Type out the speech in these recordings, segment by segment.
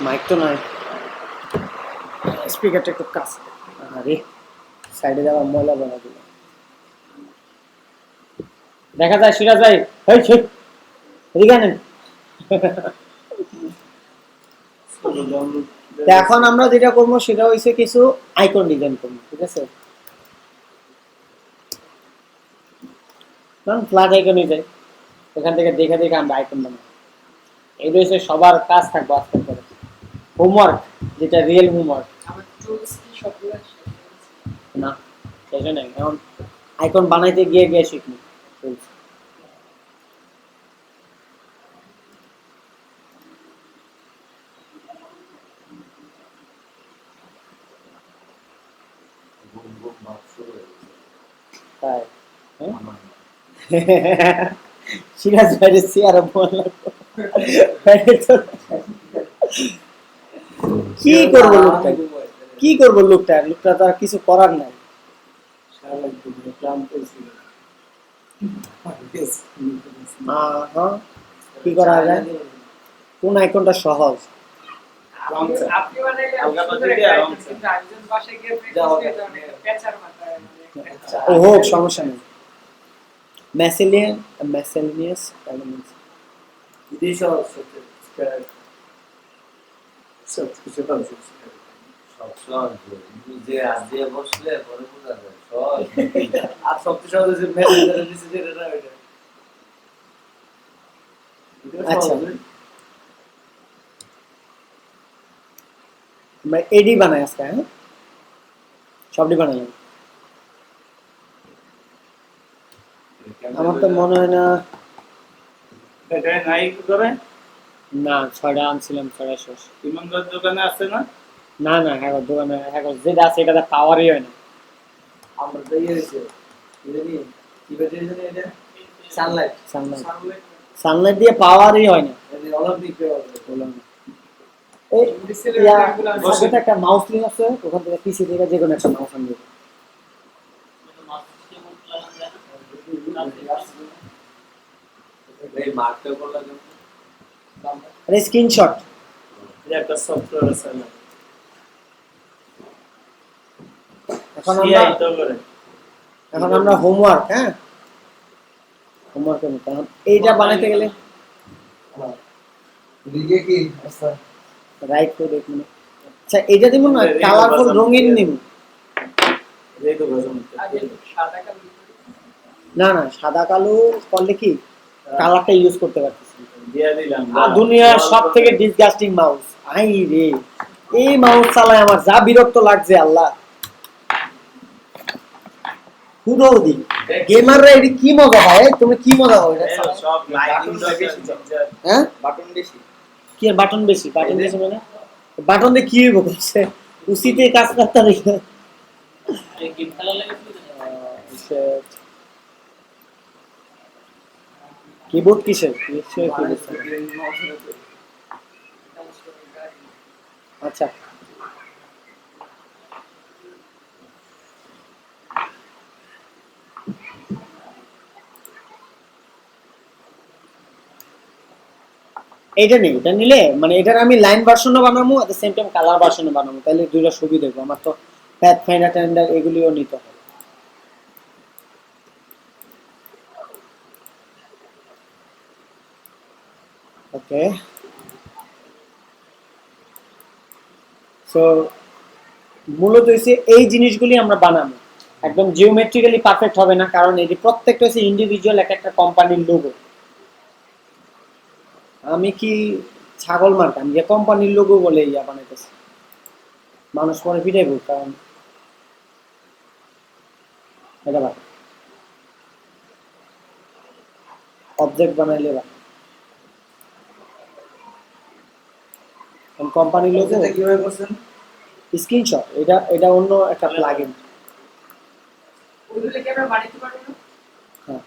Mic তো নাই, স্পিকারটা একটু কাছে। আরে সাইডে যাওয়া ময়লা বানা দিল, দেখা যায় সিরাজ ভাই। এই ছে এদিকে আনেন। তো এখন আমরা যেটা করবো সেটা হইছে কিছু আইকন ডিজাইন করবো, ঠিক আছে? ফ্ল্যাট আইকনে যাই, এখান থেকে দেখে দেখে আমরা আইকন বানাবো। এটা হচ্ছে সবার কাজ থাকবো আজকে করে, হোমওয়ার্ক, যেটা রিয়েল হোমওয়ার্ক। না সেটা নাই, এখন আইকন বানাইতে গিয়ে গিয়ে শিখনি। তাই সিরাজ ভাইয়ের চেয়ারে বলল কি করবো লোকটা, কি করবো লোকটা, লোকটা তো আর কিছু করার নাই। কি করা যায়, কোন আইকনটা সহজ? ও হোক, সমস্যা নেই। মেসেলিনিয়াস এলিমেন্টস আচ্ছা, এডি বানাই আজকে, হ্যাঁ সবটি বানাই। আমার তো মনে হয় না, না 6টা আনছিলাম, 6টা শেষ। ইমানদার দোকানে আছে না? না না, হ্যাঁ দোকানে হ্যাঁ যেটা আছে এটা পাওয়ারই হয় না। আমরা তো ইয়ে হয়েছে কি ব্যাটারি জানি এটা, সানলাইট সানলাইট দিয়ে পাওয়ারই হয় না। অলিম্পিক একটা মাউস লিং আছে, ওখান থেকে পিসি থেকে যে কোনো একটা মাউস আনবে। আরে স্ক্রিনশট, একটা সফটওয়্যার আছে না, এখন আমরা হোমওয়ার্ক, হ্যাঁ হোমওয়ার্ক করব। কারণ এইটা বানাইতে গেলে দিকে কি আচ্ছা রাইট করে দেখুন। আচ্ছা এইটা দিব না, কালারফুল রঙিন নিব। না না, সাদা কালো করলে কি কালারটা ইউজ করতে পারতেছি। দুনিয়ার সব থেকে ডিসগাস্টিং মাউস, আই রে এই মাউস চালায় আমার যা বিরক্ত লাগছে আল্লাহ। হুদৌদি গেমাররা এটি কি মজা ভাই, তুমি কি মজা হয় এটা? সব লাইটিং হ্যাঁ বাটন বেশি, কি আর বাটন বেশি? বাটন বেশি মানে বাটন দিয়ে কি হইব? উচিতে কাজ করতে হবে। কিবোর্ড কিসের? আচ্ছা এইটা নেই, এটা নিলে মানে এটার আমি লাইন ভার্সনও বানাবো, at the same time colour ভার্সনও বানাবো, তাহলে দুইটা সুবিধা হবে। আমার তো প্যাথ ফাইন্ডার টেন্ডার এগুলিও নিতে হবে। ওকে, সো মূলত হচ্ছে এই জিনিসগুলি আমরা বানাবো, একদম জিওমেট্রিক্যালি পারফেক্ট হবে না, কারণ এটি প্রত্যেকটা হচ্ছে ইন্ডিভিজুয়াল এক একটা কোম্পানির লোগো। আমি কি ছাগল মার্কা, আমি যে কোম্পানির লোগো বলে ইয়া বানাইতেছি, মানুষ পরে পিটাইব। কারণ এটা ভালো অবজেক্ট বানাইলে ভালো, কোম্পানির লোগো কিভাবে করছেন? স্ক্রিনশট, এটা এটা অন্য একটা প্লাগইন। ওইগুলো কি আমরা বানাইতে পারবো না? হ্যাঁ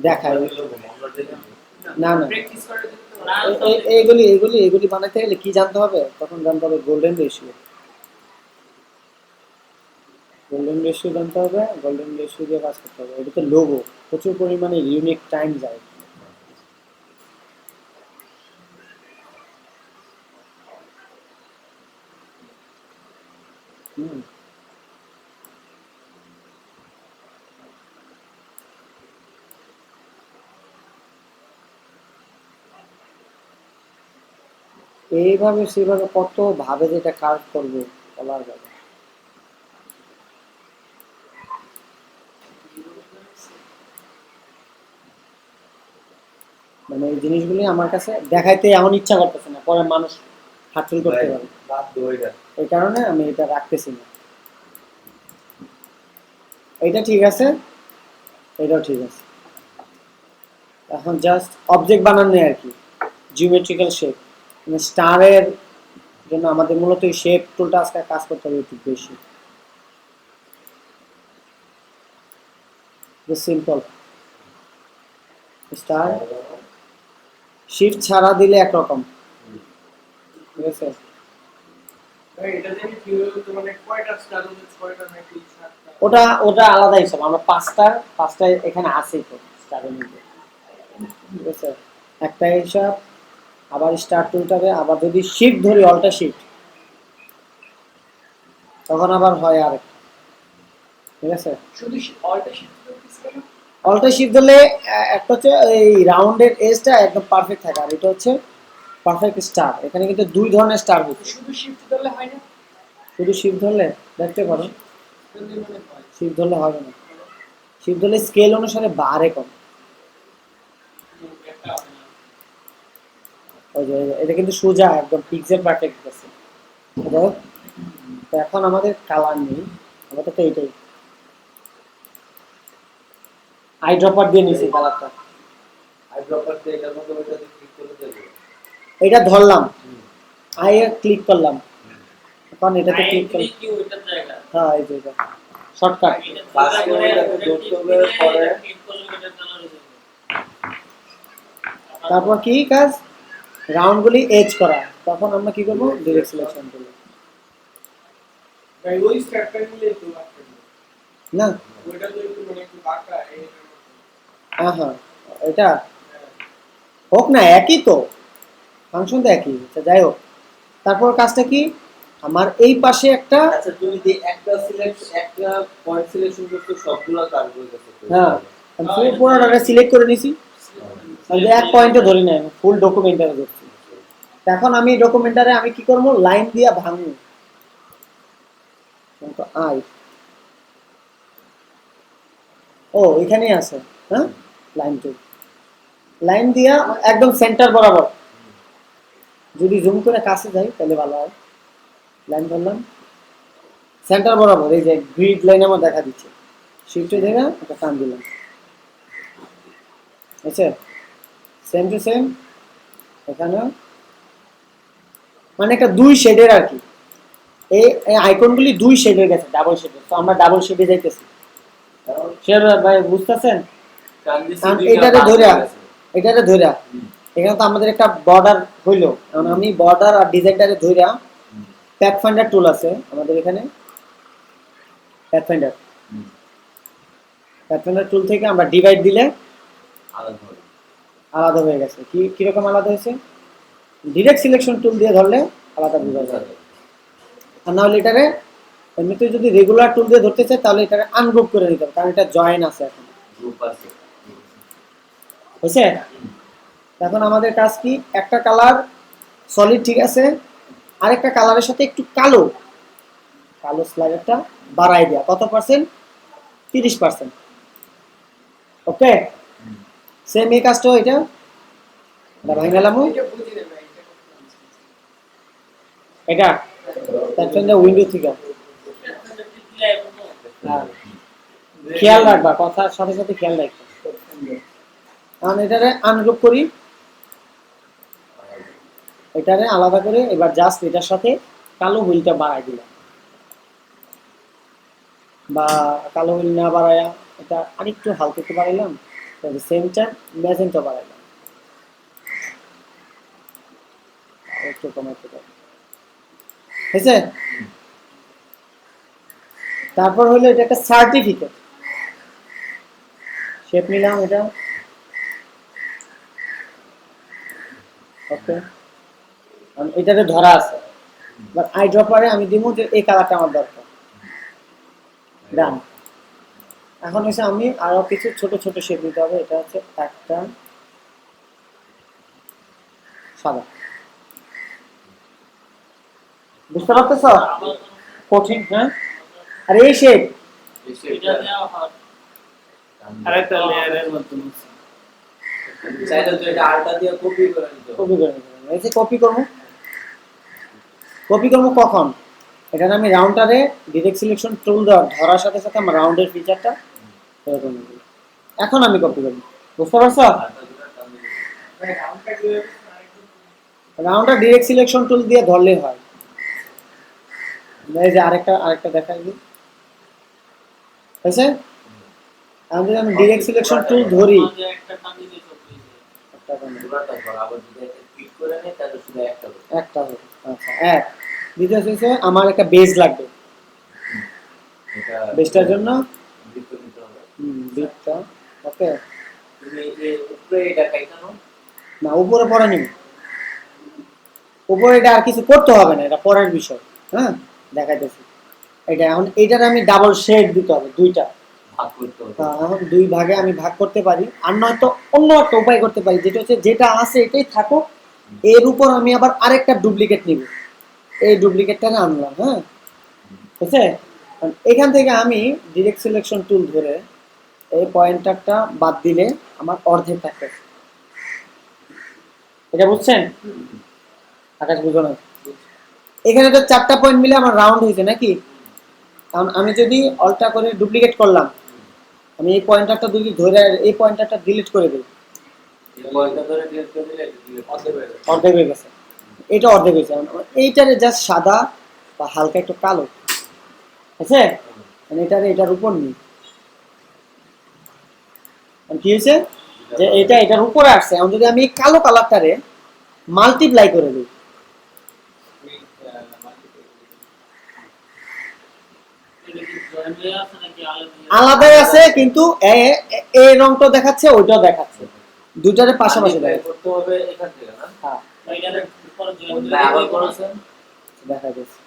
দেখায় না না, প্র্যাকটিস করার জন্য এইগুলি এইগুলি এইগুলি বানাইতে গেলে কি জানতে হবে? তখন জানতে হবে গোল্ডেন রেশিও, গোল্ডেন রেশিও জানতে হবে, গোল্ডেন রেশিও দিয়ে কাজ করতে হবে। এটা তো লোগো, প্রচুর পরিমাণে ইউনিক টাইম যায়। হুম। এইভাবে সেভাবে কত ভাবে যেটা কাজ করবে বলার যাবে না। মানে এই জিনিসগুলি আমার কাছে দেখাইতে এমন ইচ্ছা করতেছে না, পরে মানুষ হাতল করতে পারে, এই কারণে আমি এটা রাখতেছি না। এটা ঠিক আছে, এটাও ঠিক আছে। এখন জাস্ট অবজেক্ট বানানো আর কি, জিওমেট্রিক্যাল শেপ। মানে স্টারের জন্য আমাদের মূলত এই শেপ টুলটা আজকে কাজ করতে হবে একটু বেশি। সিম্পল স্টার শিফট ছাড়া দিলে একরকম, ঠিক আছে। এটা জানি কিভাবে তো মানে কয়টা স্টার হবে, কয়টা নাকি সাতটা? ওটা ওটা আলাদা হিসাব, আমরা পাঁচটা এখানে আছেই তো স্টারের মধ্যে, ঠিক আছে। একটা হিসাব, আবার স্টার টুলটাবে আবার যদি শিফট ধরি অল্টা শিফট, তখন আবার হয় আরেকটা, ঠিক আছে। শুধু অলটা শিফট করতেছে না? অল্টা শিফট ধরলে একটা হচ্ছে এই রাউন্ডের এজটা একদম পারফেক্ট থাকে, আর এটা হচ্ছে পারফেক্ট স্টার। এখানে কিন্তু দুই ধরনের স্টার হচ্ছে। শুধু শিফট দিলে হয় না? শুধু শিফট ধরলে দেখতে পারো, দিলে মানে হয়। শিফট ধরলে হবে না। শিফট ধরলে স্কেল অনুসারে বাড়ে কম। একটা হবে না। ওই যে এটা কিন্তু সোজা একদম পিক্সেল পারফেক্ট আছে। তো এখন আমাদের কালার নেই, আমাদের তো এইটাই আই ড্রপার দিয়ে নিছি কালারটা। আইড্রপার দিয়ে এটার মধ্যে ওইটাতে ক্লিক করে দেবো। এটা ধরলাম, আই ক্লিক করলাম, এখন এটাতে ক্লিক করলাম। কি ওইটার জায়গা? হ্যাঁ এই যে এটা শর্টকাট। ফার্স্টে ওইটাতে ধরতে হবে, পরে ক্লিক করলে এটা কালার হয়ে যাবে। তারপর কি কাজ, রাউন্ডগুলি এজ করা। তখন আমরা কি করব, ডিরেক্ট সিলেকশন করব ভাই ওই স্টারটা নিলে তো লাগবে না। ওইটা তো একটু মানে একটু বাঁকা এই হ্যাঁ হ্যাঁ, এটা হোক না, একই তো ফাংশন তো একই, আচ্ছা যাই হোক। তারপর কাজটা কি, আমার এই পাশে একটা, আচ্ছা তুমি যে একটা পয়েন্ট সিলেকশন করতে সবগুলা কাজ হয়ে গেছে তো। হ্যাঁ আমি ফুল পুরোটা সিলেক্ট করে নিছি, আমি এক পয়েন্টে ধরি না, ফুল ডকুমেন্টারে ধরছি। এখন আমি ডকুমেন্টারে আমি কি করবো, লাইন দিয়া ভাঙবো। আই ও এখানেই আছে, হ্যাঁ লাইন দিয়া একদম সেন্টার বরাবর। যদি জুম করে কাছে যাই তাহলে ভালো হয়। লাইন ধরলাম সেন্টার বরাবর, এই যে গ্রিড লাইন আমার দেখা দিচ্ছে, শিফটে ধরে একটা টান দিলাম, আচ্ছা সেম টু সেম এখানে, মানে একটা দুই শেডের আর কি। এই আইকনগুলি দুই শেডের গেছে, ডাবল শেডের, তো আমরা ডাবল শেডে যাইতেছি। শেয়ার ভাই বুঝতেছেন, কারণ এটারে ধইরা এখানে তো আমাদের একটা বর্ডার হইলো, কারণ আমি বর্ডার আর ডিজাইনটারে ধইরা, প্যাথফাইন্ডার টুল আছে আমাদের এখানে, প্যাথফাইন্ডার টুল থেকে আমরা ডিভাইড দিলে আলাদা হয়ে গেছে। কিরকম আলাদা হয়েছে, ডিরেক্ট সিলেকশন টুল দিয়ে ধরলে আলাদা বোঝা যাবে। আর না হলে এটারে এমনিতে যদি রেগুলার টুল দিয়ে ধরতে চাই তাহলে এটারে আনগ্রুপ করে নিতে হবে, কারণ এটা জয়েন আছে এখন, গ্রুপ আছে। বুঝছে। এখন আমাদের কাজ কি, একটা কালার সলিড ঠিক আছে, আরেকটা কালারের সাথে একটু কালো স্লাইডারটা বাড়াই দেয়া, কত পার্সেন্ট, 30%। ওকে, সেম এই কাজটা এটা ভাই গেলাম, এটা বুঝি না ভাই এটা প্যাথফাইন্ডার উইন্ডো থেকে। হ্যাঁ খেয়াল রাখবা, কথার সাথে সাথে খেয়াল রাখবা। কারণ এটারে আনগ্রুপ করি, এটারে আলাদা করে, এবার জাস্ট এটার সাথে কালো হুইলটা বাড়াই দিলাম, বা কালো হুইল না বাড়ায়া এটা আরেকটু হালকা একটু বাড়াইলাম, সেম টাইম ম্যাজেন্টা বাড়াইলাম, একটু কমাইতে পারি, হয়েছে। তারপর হলো এটা একটা সার্টিফিকেট, শেপ নিলাম এটা, ওকে। এটাতে ধরা আছে, বাট আই ড্রপারে আমি দিব যে এই কালারটা আমার দরকার, ডান। এখন হচ্ছে আমি আরো কিছু ছোট ছোট শেপ নিতে হবে। এটা হচ্ছে একটা সাদা, বুঝতে পারতেছ? কঠিন, হ্যাঁ। আর এই শেপ এটা দেওয়া হয় আরেকটা লেয়ারের মতন চাইলে তো এটা আলটা দিয়ে কপি করে নিতে হবে। কপি করে নিতে হবে। এই যে কপি করবো, কপি করবো কখন? এখানে আমি রাউন্ডারে ডিরেক্ট সিলেকশন টুল ধরার সাথে সাথে আমার রাউন্ডের ফিচারটা এরকম হয়ে গেলো। এখন আমি কপি করবো, বুঝতে পারছো? আলটা দিয়ে টান দিতে হবে। রাউন্ডার ডিরেক্ট সিলেকশন টুল দিয়ে ধরলেই হয়। এই যে আরেকটা দেখাই দিই, হয়েছে? এখন যদি আমি ডিরেক্ট সিলেকশন টুল ধরি, মাঝে একটা টান দিলে সব হয়ে যায়। একটা হবে, পুরাটা ধর, আবার যদি একটা ক্লিক করে নেই তাহলে শুধু একটা হবে। একটা হবে, আচ্ছা এক। দ্বিতীয় হচ্ছে আমার একটা বেজ লাগবে, এটা বেজটার জন্য বৃত্ত নিতে হবে। বিটটা, ওকে। তুমি এই উপরে এটা কাইটানো, না উপরে পরে নিব, উপরে এটা আর কিছু করতে হবে না, এটা পরের বিষয়। হ্যাঁ, দেখাইতেছি। এটা এখন এইটার আমি ডাবল শেড দিতে হবে, দুইটা। ভাগ করতে হবে। এখন দুই ভাগে আমি ভাগ করতে পারি, আর নয়তো অন্য একটা উপায় করতে পারি, যেটা হচ্ছে যেটা আছে এটাই থাকুক, এর উপর আমি আবার আরেকটা ডুপ্লিকেট নিব। এই ডুপ্লিকেটটা আনলাম, হ্যাঁ, বুঝছে? এখান থেকে আমি ডিরেক্ট সিলেকশন টুল ধরে এই পয়েন্টারটা বাদ দিলে আমার অর্ধেক থাকতেছে। এটা বুঝছেন? আকাশ বুঝো না? এখানে তো 4টা পয়েন্ট মিলে আমার রাউন্ড হয়েছে নাকি? কারণ আমি যদি অল্টা করে ডুপ্লিকেট করলাম, আমি এই পয়েন্টারটা যদি ধরে এই পয়েন্টারটা ডিলিট করে দিই, এই পয়েন্টটা ধরে ডিলিট করে দিলে এটা ডিলিট অর্ধেক হয়ে যাবে। অর্ধেক হয়ে গেছে। এটা অর্ধেক হয়েছে। এইটারে জাস্ট সাদা বা হালকা একটু কালো, আছে মানে এটার উপর নেই। কি হয়েছে যে এটা এটার উপরে আসছে। এখন যদি আমি এই কালো কালারটারে মাল্টিপ্লাই করে দিই, এটা কি জয়েন হয়ে আছে নাকি আলাদা? আলাদাই আছে, কিন্তু এই রংটা দেখাচ্ছে, ওইটাও দেখাচ্ছে, দুইটারে পাশাপাশি Multiply দেখাচ্ছে। করতে হবে এখান থেকে না? হ্যাঁ, এটার উপরে জয়েন না, আবার করেছেন। দেখা যাচ্ছে।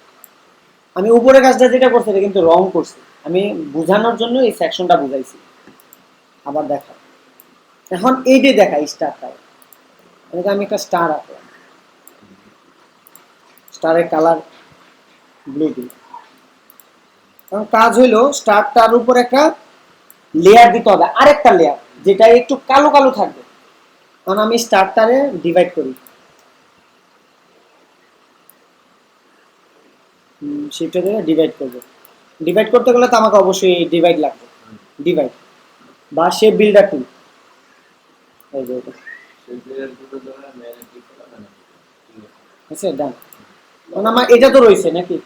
আমি উপরে কাজটা যেটা করছি এটা কিন্তু রং করছি, আমি বোঝানোর জন্য এই সেকশনটা বুঝাইছি। আবার দেখা, এখন এইটাই দেখা স্টারটা, এটা আমি একটা স্টার আঁকলাম, স্টারের কালার ব্লু দিই। কারণ কাজ হইলো স্টারটার উপর একটা লেয়ার দিতে হবে, আরেকটা লেয়ার যেটা একটু কালো কালো থাকবে। কারণ আমি স্টারটারে ডিভাইড করি, সেটা দিয়ে ডিভাইড করবো। ডিভাইড করতে গেলে তো আমাকে অবশ্যই ডিভাইড লাগবে, ডিভাইড বা শেপ বিল্ডার টুল। এই যে এটা সেই দুইয়ের দুটো ধরে মেরে ক্লিক করলাম না। ঠিক আছে। আচ্ছা, ডান। কারণ আমার এটা তো রয়েছে নাকি,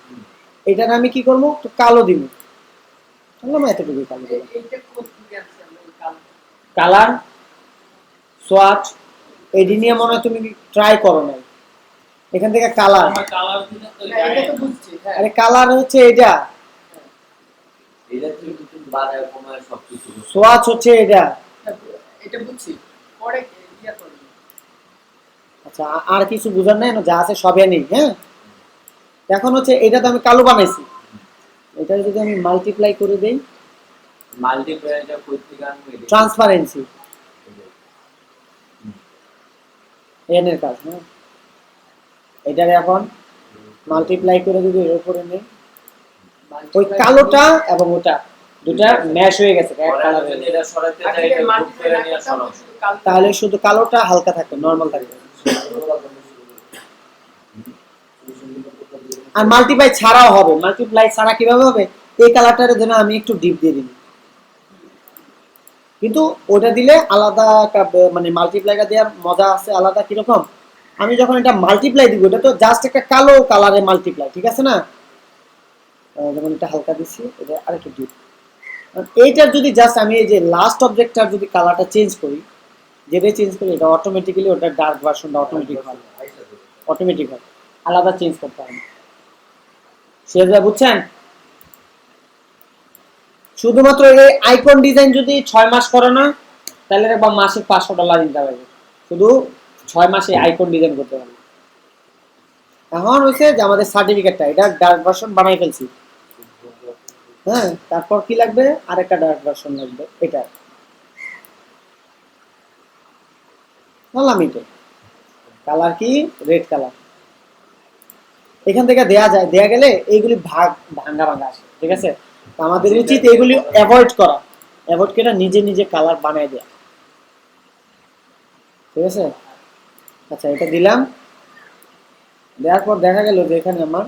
এটার আমি কি করবো, একটু কালো দিব। বললাম এতটুকু কালো দিব। কালার সোয়াচ এডি নিয়ে মনে হয় তুমি ট্রাই করো নাই, এখান থেকে কালার। আমরা কালার দিলে তো এটা তো বুঝছি, হ্যাঁ। আরে কালার হচ্ছে এটা, এটা থেকে তুমি বাড়ায় কমায় সবকিছু করতে হবে। সোয়াচ হচ্ছে এটা। এটা বুঝছি, পরে ইয়া করব। আচ্ছা, আর কিছু বুঝার নাই, যা আছে সবই নেই। হ্যাঁ, এখন হচ্ছে এটা তো আমি কালো বানাইছি, এটা যদি আমি মাল্টিপ্লাই করে দেই, মাল্টিপ্লাইটা করতে আনবো এটা। ট্রান্সপারেন্সি এর কাজ। হ্যাঁ, এটারে এখন মাল্টিপ্লাই করে যদি এর উপরে নেই, ওই কালোটা এবং ওটা দুটা ম্যাশ হয়ে গেছে, এক পরে কালার যদি এটা সরাতে চাই এটা গ্রুপ করে নিয়ে সরাও। তাহলে শুধু কালোটা হালকা থাকবে, নর্মাল থাকবে। আর মাল্টিপ্লাই ছাড়াও হবে, মাল্টিপ্লাই ছাড়া কিভাবে হবে, এই কালারটার জন্য আমি একটু ডিপ দিয়ে দিই, কিন্তু ওটা দিলে আলাদা মানে মাল্টিপ্লাইটা দেওয়ার মজা আছে আলাদা। কিরকম, আমি যখন এটা মাল্টিপ্লাই দিব, এটা তো জাস্ট একটা কালো কালারে মাল্টিপ্লাই, ঠিক আছে না? যেমন এটা হালকা দিচ্ছি, এটা আরেকটু ডিপ। এইটার যদি জাস্ট আমি এই যে লাস্ট অবজেক্টটার যদি কালারটা চেঞ্জ করি, যেটাই চেঞ্জ করি, এটা অটোমেটিক্যালি ওটার ডার্ক ভার্সনটা অটোমেটিক হয়, অটোমেটিক হয়, আলাদা চেঞ্জ করতে হবে। সেটা বুঝছেন? শুধুমাত্র এই আইকন ডিজাইন যদি 6 মাস করে না, তাহলে বা মাসে $500 দিতে হবে, শুধু 6 মাসে আইকন ডিজাইন করতে হবে। এখন হচ্ছে যে আমাদের সার্টিফিকেটটা, এটা ডার্ক ভার্সন বানাই ফেলছি, হ্যাঁ, তারপর কি লাগবে, আরেকটা ডার্ক ভার্সন লাগবে, এটা বললাম এটা কালার কি, রেড কালার। এখান থেকে দেয়া গেলে এইগুলি ভাঙা ভাঙা আসে, ঠিক আছে? তো আমাদের উচিত এগুলি অ্যাভয়েড করা, অ্যাভয়েড করে নিজে নিজে কালার বানায় দেয়া, ঠিক আছে? আচ্ছা, এটা দিলাম, দেওয়ার পর দেখা গেল যে এখানে আমার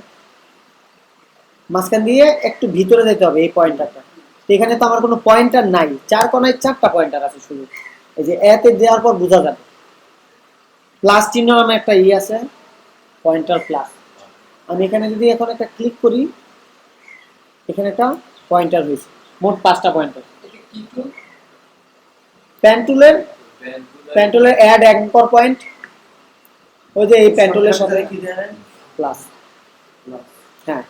মাঝখান দিয়ে একটু ভিতরে যেতে হবে এই পয়েন্টারটা। তো এখানে তো আমার কোনো পয়েন্টার নাই, 4 কোণায় 4টা পয়েন্টার আছে শুধু। এই যে এতে দেওয়ার পর বোঝা যাবে প্লাস চিহ্ন নামে একটা আছে, পয়েন্টার প্লাস। আমি এখানে যদি এখন একটা ক্লিক করি, এখানে একটা পয়েন্টার হয়েছে, মোট 5টা পয়েন্টার। এটা কি টুল? প্যান্টুলের অ্যাড অ্যাঙ্কর পয়েন্ট, ওই যে এই প্যান্টুলের সাথে কি দেয়? প্লাস। হ্যাঁ,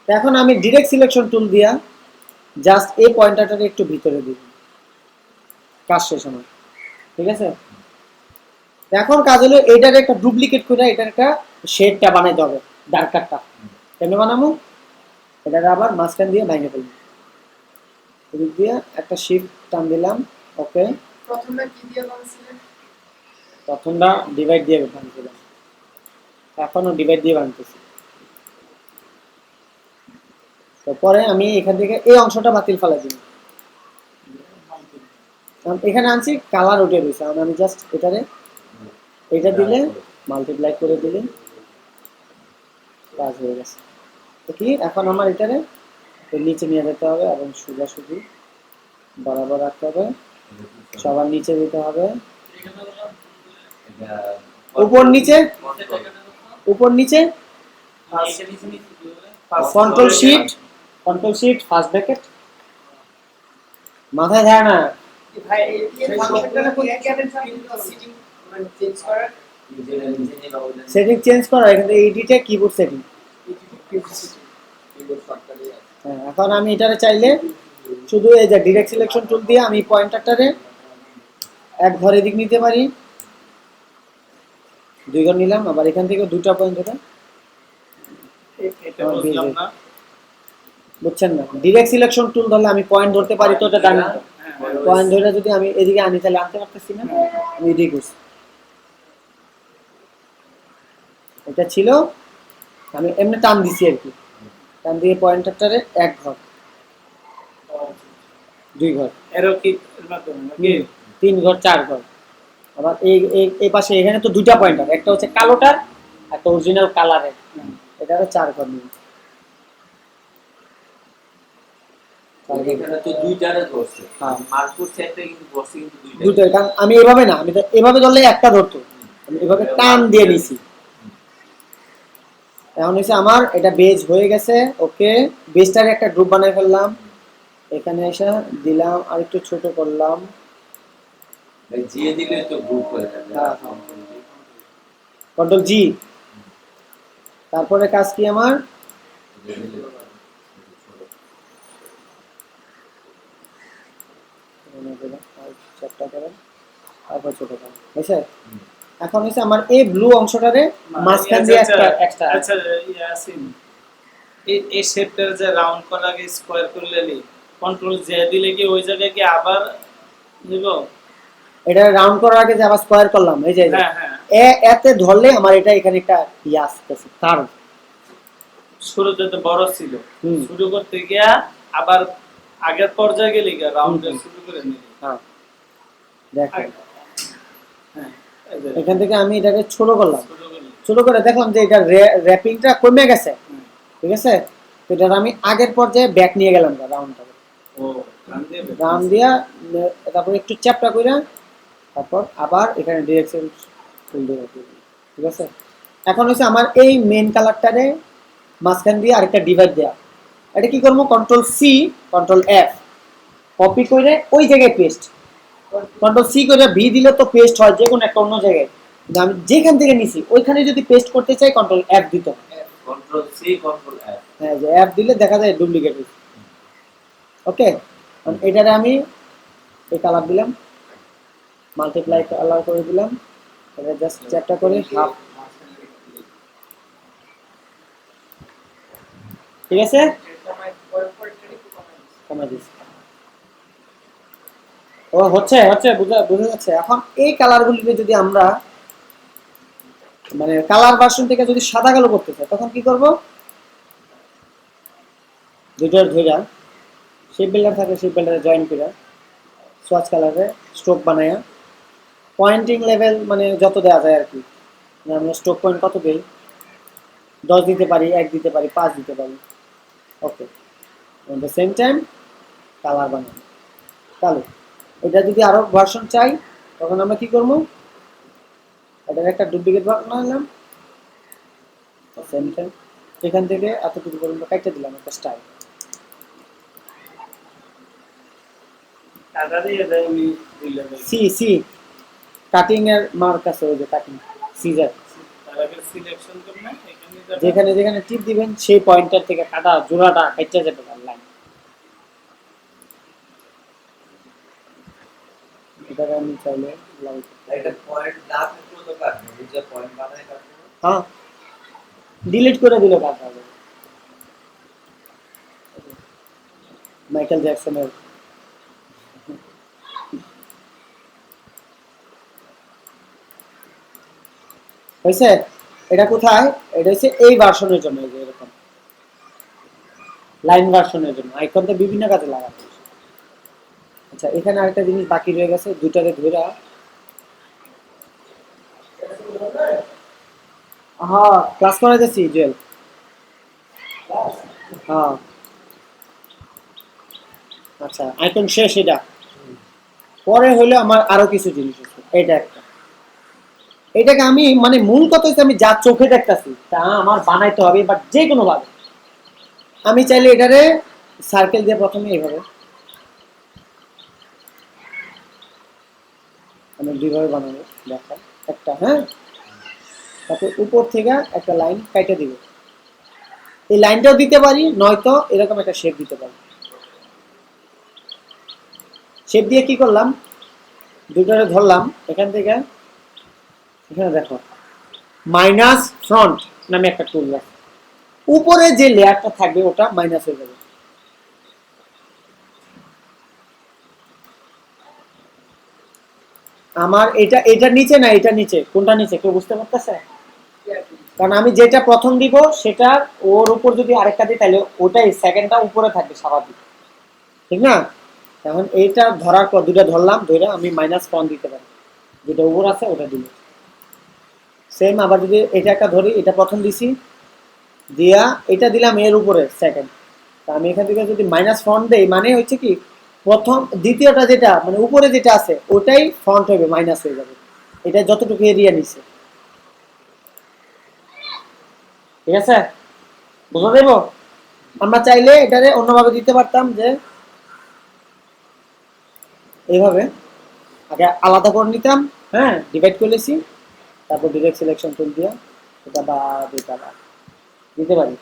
তো এখন আমি ডিরেক্ট সিলেকশন টুল দিয়া জাস্ট এই পয়েন্টারটাকে একটু ভিতরে দিব, কাজ শেষ আমার, ঠিক আছে? এখন কাজ হলো এটার একটা ডুপ্লিকেট করে এটার একটা শেডটা বানাইতে হবে, ডার্কারটা কেন বানাবো, এটাকে আবার মাঝখান দিয়ে ভেঙে ফেলবো, এদিক দিয়ে একটা শিফট টান দিলাম, ওকে। প্রথমটা কি দিয়ে বানাইছিলেন? প্রথমটা ডিভাইড দিয়ে বানিয়েছিলাম, এখনো ডিভাইড দিয়ে বানতেছি। তারপরে আমি এখান থেকে এই অংশটা বাতিল ফেলা দিই, এখানে আনছি কালার উঠে রয়েছে, আমি জাস্ট এটা দিলে মাল্টিপ্লাই করে দিলে কাজ হয়ে গেছে। তো কি এখন আমার এটারে নিচে নিয়ে যেতে হবে এবং সোজাসুজি বরাবর রাখতে হবে, সবার নিচে দিতে হবে, উপর নিচে উপর নিচে, কন্ট্রোল শিট ফার্স্ট ব্র্যাকেট, মাথায় থাকে না ভাই এই ফাংশনটা কোন ক্যারেক্টার সিটিং মানে চেঞ্জ করার সেটিং চেঞ্জ করা, এখানে এডিটে কিবোর্ড সেটিং। হ্যাঁ, এখন আমি এটারে চাইলে শুধু এই যে ডিরেক্ট সিলেকশন টুল দিয়ে আমি পয়েন্টারটারে এক ঘর এদিক নিতে পারি, 2 ঘর নিলাম, আবার এখান থেকে 2টা পয়েন্ট ধরে, এটা বুঝলাম না। বুঝছেন না? ডিরেক্ট সিলেকশন টুল ধরলে আমি পয়েন্ট ধরতে পারি, তো এটা জানি না, পয়েন্ট ধরে যদি আমি এদিকে আনি তাহলে আনতে পারতেছি না, আমি এদিকে করছি। এটা ছিল আমি এমনি টান দিছি আর কি, টান দিয়ে পয়েন্টারটারে এক ঘর, 2 ঘর, এরও কি এর মাধ্যমে নাকি? 3 ঘর, 4 ঘর। আবার এই পাশে এখানে তো 2টা পয়েন্টার, একটা হচ্ছে কালোটার, একটা অরিজিনাল কালারের, এটারও 4 ঘর নিয়ে। এখানে তো দুইটারে ধরছে, হ্যাঁ। মার্কুর সেটে কিন্তু ধরছে কিন্তু দুইটা। দুটো, কারণ আমি এভাবে না, আমি তো এভাবে ধরলে একটা ধরতো, আমি এভাবে টান দিয়ে নিছি। এখন হচ্ছে আমার এটা বেজ হয়ে গেছে, ওকে। বেজটার একটা গ্রুপ বানাই ফেললাম, এখানে এসে দিলাম আর একটু ছোট করলাম, ভাই জিয়ে দিলে তো গ্রুপ হয়ে যাবে। হ্যাঁ, কন্ট্রোল জি। তারপরে কাজ কি আমার, তারপর ছোট করা হয়েছে। এখন হচ্ছে আমার এই ব্লু অংশটারে মাঝখান দিয়ে একটা এক্সট্রা, আচ্ছা ইয়াসিন, এই শেপটার যে রাউন্ড করা লাগে স্কয়ার করলে কন্ট্রোল জে দিলে কি ওই জায়গায় কি আবার নিব? এটা রাউন্ড করার আগে যে আবার স্কয়ার করলাম, এই যে হ্যাঁ হ্যাঁ, এতে ধরলে আমার এটা এখানে একটা ইয়ে আসতেছে, কারণ শুরুতে তো বড় ছিল, হুম। শুরু করতে গিয়া আবার আগের পর্যায়ে গেলে গিয়া রাউন্ড শুরু করে নিলি। হ্যাঁ, দেখো হ্যাঁ, এই যে এখান থেকে আমি এটাকে ছোট করলাম, শুরু করলি। ছোট করে দেখলাম যে এটা র্যাপিংটা কমে গেছে, হুম। ঠিক আছে? তো এটা আমি আগের পর্যায়ে ব্যাক নিয়ে গেলাম রাউন্ডটা, ও রান দিয়ে বের। রাউন্ড দিয়া তারপর একটু চ্যাপটা করে, তারপর আবার এখানে ডিরেকশন টুল দিয়ে রাখি, ঠিক আছে? এখন হচ্ছে আমার এই মেইন কালারটারে মাঝখান দিয়ে আরেকটা ডিভাইড দেয়া, এটা কি করবো, control C control F, copy করে ওই জায়গায় পেস্ট, কন্ট্রোল সি করে ভি দিলে তো পেস্ট হয় যে কোনো একটা অন্য জায়গায়, কিন্তু আমি যেখান থেকে নিছি ওইখানে যদি পেস্ট করতে চাই কন্ট্রোল এফ দিতে হবে। Control C control F. হ্যাঁ, যে এফ দিলে দেখা যায় ডুপ্লিকেট হয়েছে, ওকে। এটারে আমি এই কালার দিলাম, মাল্টিপ্লাই কালার করে দিলাম, এটা জাস্ট চ্যাপটা করে হাফ, ঠিক আছে? কমে দিচ্ছি। ও হচ্ছে হচ্ছে বোঝা বোঝা যাচ্ছে। এখন এই কালারগুলিকে যদি আমরা মানে কালার ভার্সন থেকে যদি সাদা কালো করতে চাই তখন কি করব? দুইটার ধইরা শেপ বিল্ডার থাকে, শেপ বিল্ডারে জয়েন করে সোয়াচ কালারে স্ট্রোক বানায়া পয়েন্টিং লেভেল মানে যত দেওয়া যায় আর কি, আমরা স্ট্রোক পয়েন্ট কত দেই, 10 দিতে পারি, 1 দিতে পারি, 5 দিতে পারি। Okay, at the same time colour বানাবো কালো। এটা যদি আরো ভার্সন চাই তখন আমরা কি করবো? এটার একটা ডুপ্লিকেট বানালাম, সেম টাইম এখান থেকে এতটুকু পর্যন্ত কাটতে দিলাম একটা স্টাইল। কাটারই এটা আমি দিলাম। সি সি কাটিং এর মার্ক আছে, ওই যে কাটিং সিজার, তার আগে সিলেকশন করুন না, এখানে যাবেন। যেখানে যেখানে টিপ দিবেন সেই পয়েন্টার থেকে কাটা জোড়াটা কাটতে যেতে পারলাম। এটাকে আমি চাইলে লাইক এটা পয়েন্ট না থাকলেও তো কাটবে, বুঝে পয়েন্ট বানায় কাটবে। হ্যাঁ ডিলিট করে দিলে কাটা হবে। মাইকেল জ্যাকসনের হয়েছে। এটা কোথায়? এটা হচ্ছে এই ভার্সনের জন্য, এই যে এরকম লাইন ভার্সনের জন্য আইকন তো বিভিন্ন কাজে লাগানো হয়েছে। আচ্ছা এখানে আরেকটা জিনিস বাকি রয়ে গেছে, দুইটাকে ধইরা হ্যাঁ ক্লাস করাইতেছি জুয়েল। হ্যাঁ আচ্ছা আইকন শেষ। এটা পরে হইলে আমার আরো কিছু জিনিস আছে। এটা একটা, এটাকে আমি মানে মূল কথা হচ্ছে আমি যা চোখে দেখতেছি তা আমার বানাইতে হবে, বাট যে কোনো ভাবে আমি চাইলে এটারে সার্কেল দিয়ে প্রথমে এইভাবে আমি দুইভাবে বানাবো। দেখা একটা, হ্যাঁ, তারপর উপর থেকে একটা লাইন কেটে দিব। এই লাইনটাও দিতে পারি, নয়তো এরকম একটা শেপ দিতে পারি। শেপ দিয়ে কি করলাম, দুটোরে ধরলাম এখান থেকে এখানে দেখো মাইনাস ফ্রন্ট নামে একটা টুল আছে, উপরে যে লেয়ারটা থাকবে ওটা মাইনাস হয়ে যাবে। আমার এটা এটা নিচে না, এটা নিচে, কোনটা নিচে কেউ বুঝতে পারতেছে? কারণ আমি যেটা প্রথম দিব সেটা ওর উপর যদি আরেকটা দিই তাহলে ওটাই সেকেন্ডটা উপরে থাকবে স্বাভাবিক, ঠিক না? এখন এইটা ধরার পর দুটো ধরলাম, ধরে আমি মাইনাস ফ্রন্ট দিতে পারি, যেটা উপর আছে ওটা দিল। সেম আবার যদি এটা একটা ধরি, এটা প্রথম দিছি দিয়া এটা দিলাম এর উপরে সেকেন্ড, তা আমি এখান থেকে যদি মাইনাস ফ্রন্ট দেই মানে হচ্ছে কি প্রথম দ্বিতীয়টা যেটা মানে উপরে যেটা আছে ওটাই ফ্রন্ট হবে, মাইনাস হয়ে যাবে। এটা যতটুকু এরিয়া নিছে, ঠিক আছে? বুঝা দেব? আমরা চাইলে এটারে অন্যভাবে দিতে পারতাম, যে এইভাবে আগে আলাদা করে নিতাম, হ্যাঁ, ডিভাইড করে নিয়েছি, তারপর ডিরেক্ট সিলেকশন টুল দিয়া এটা বা এটা বা দিতে পারি।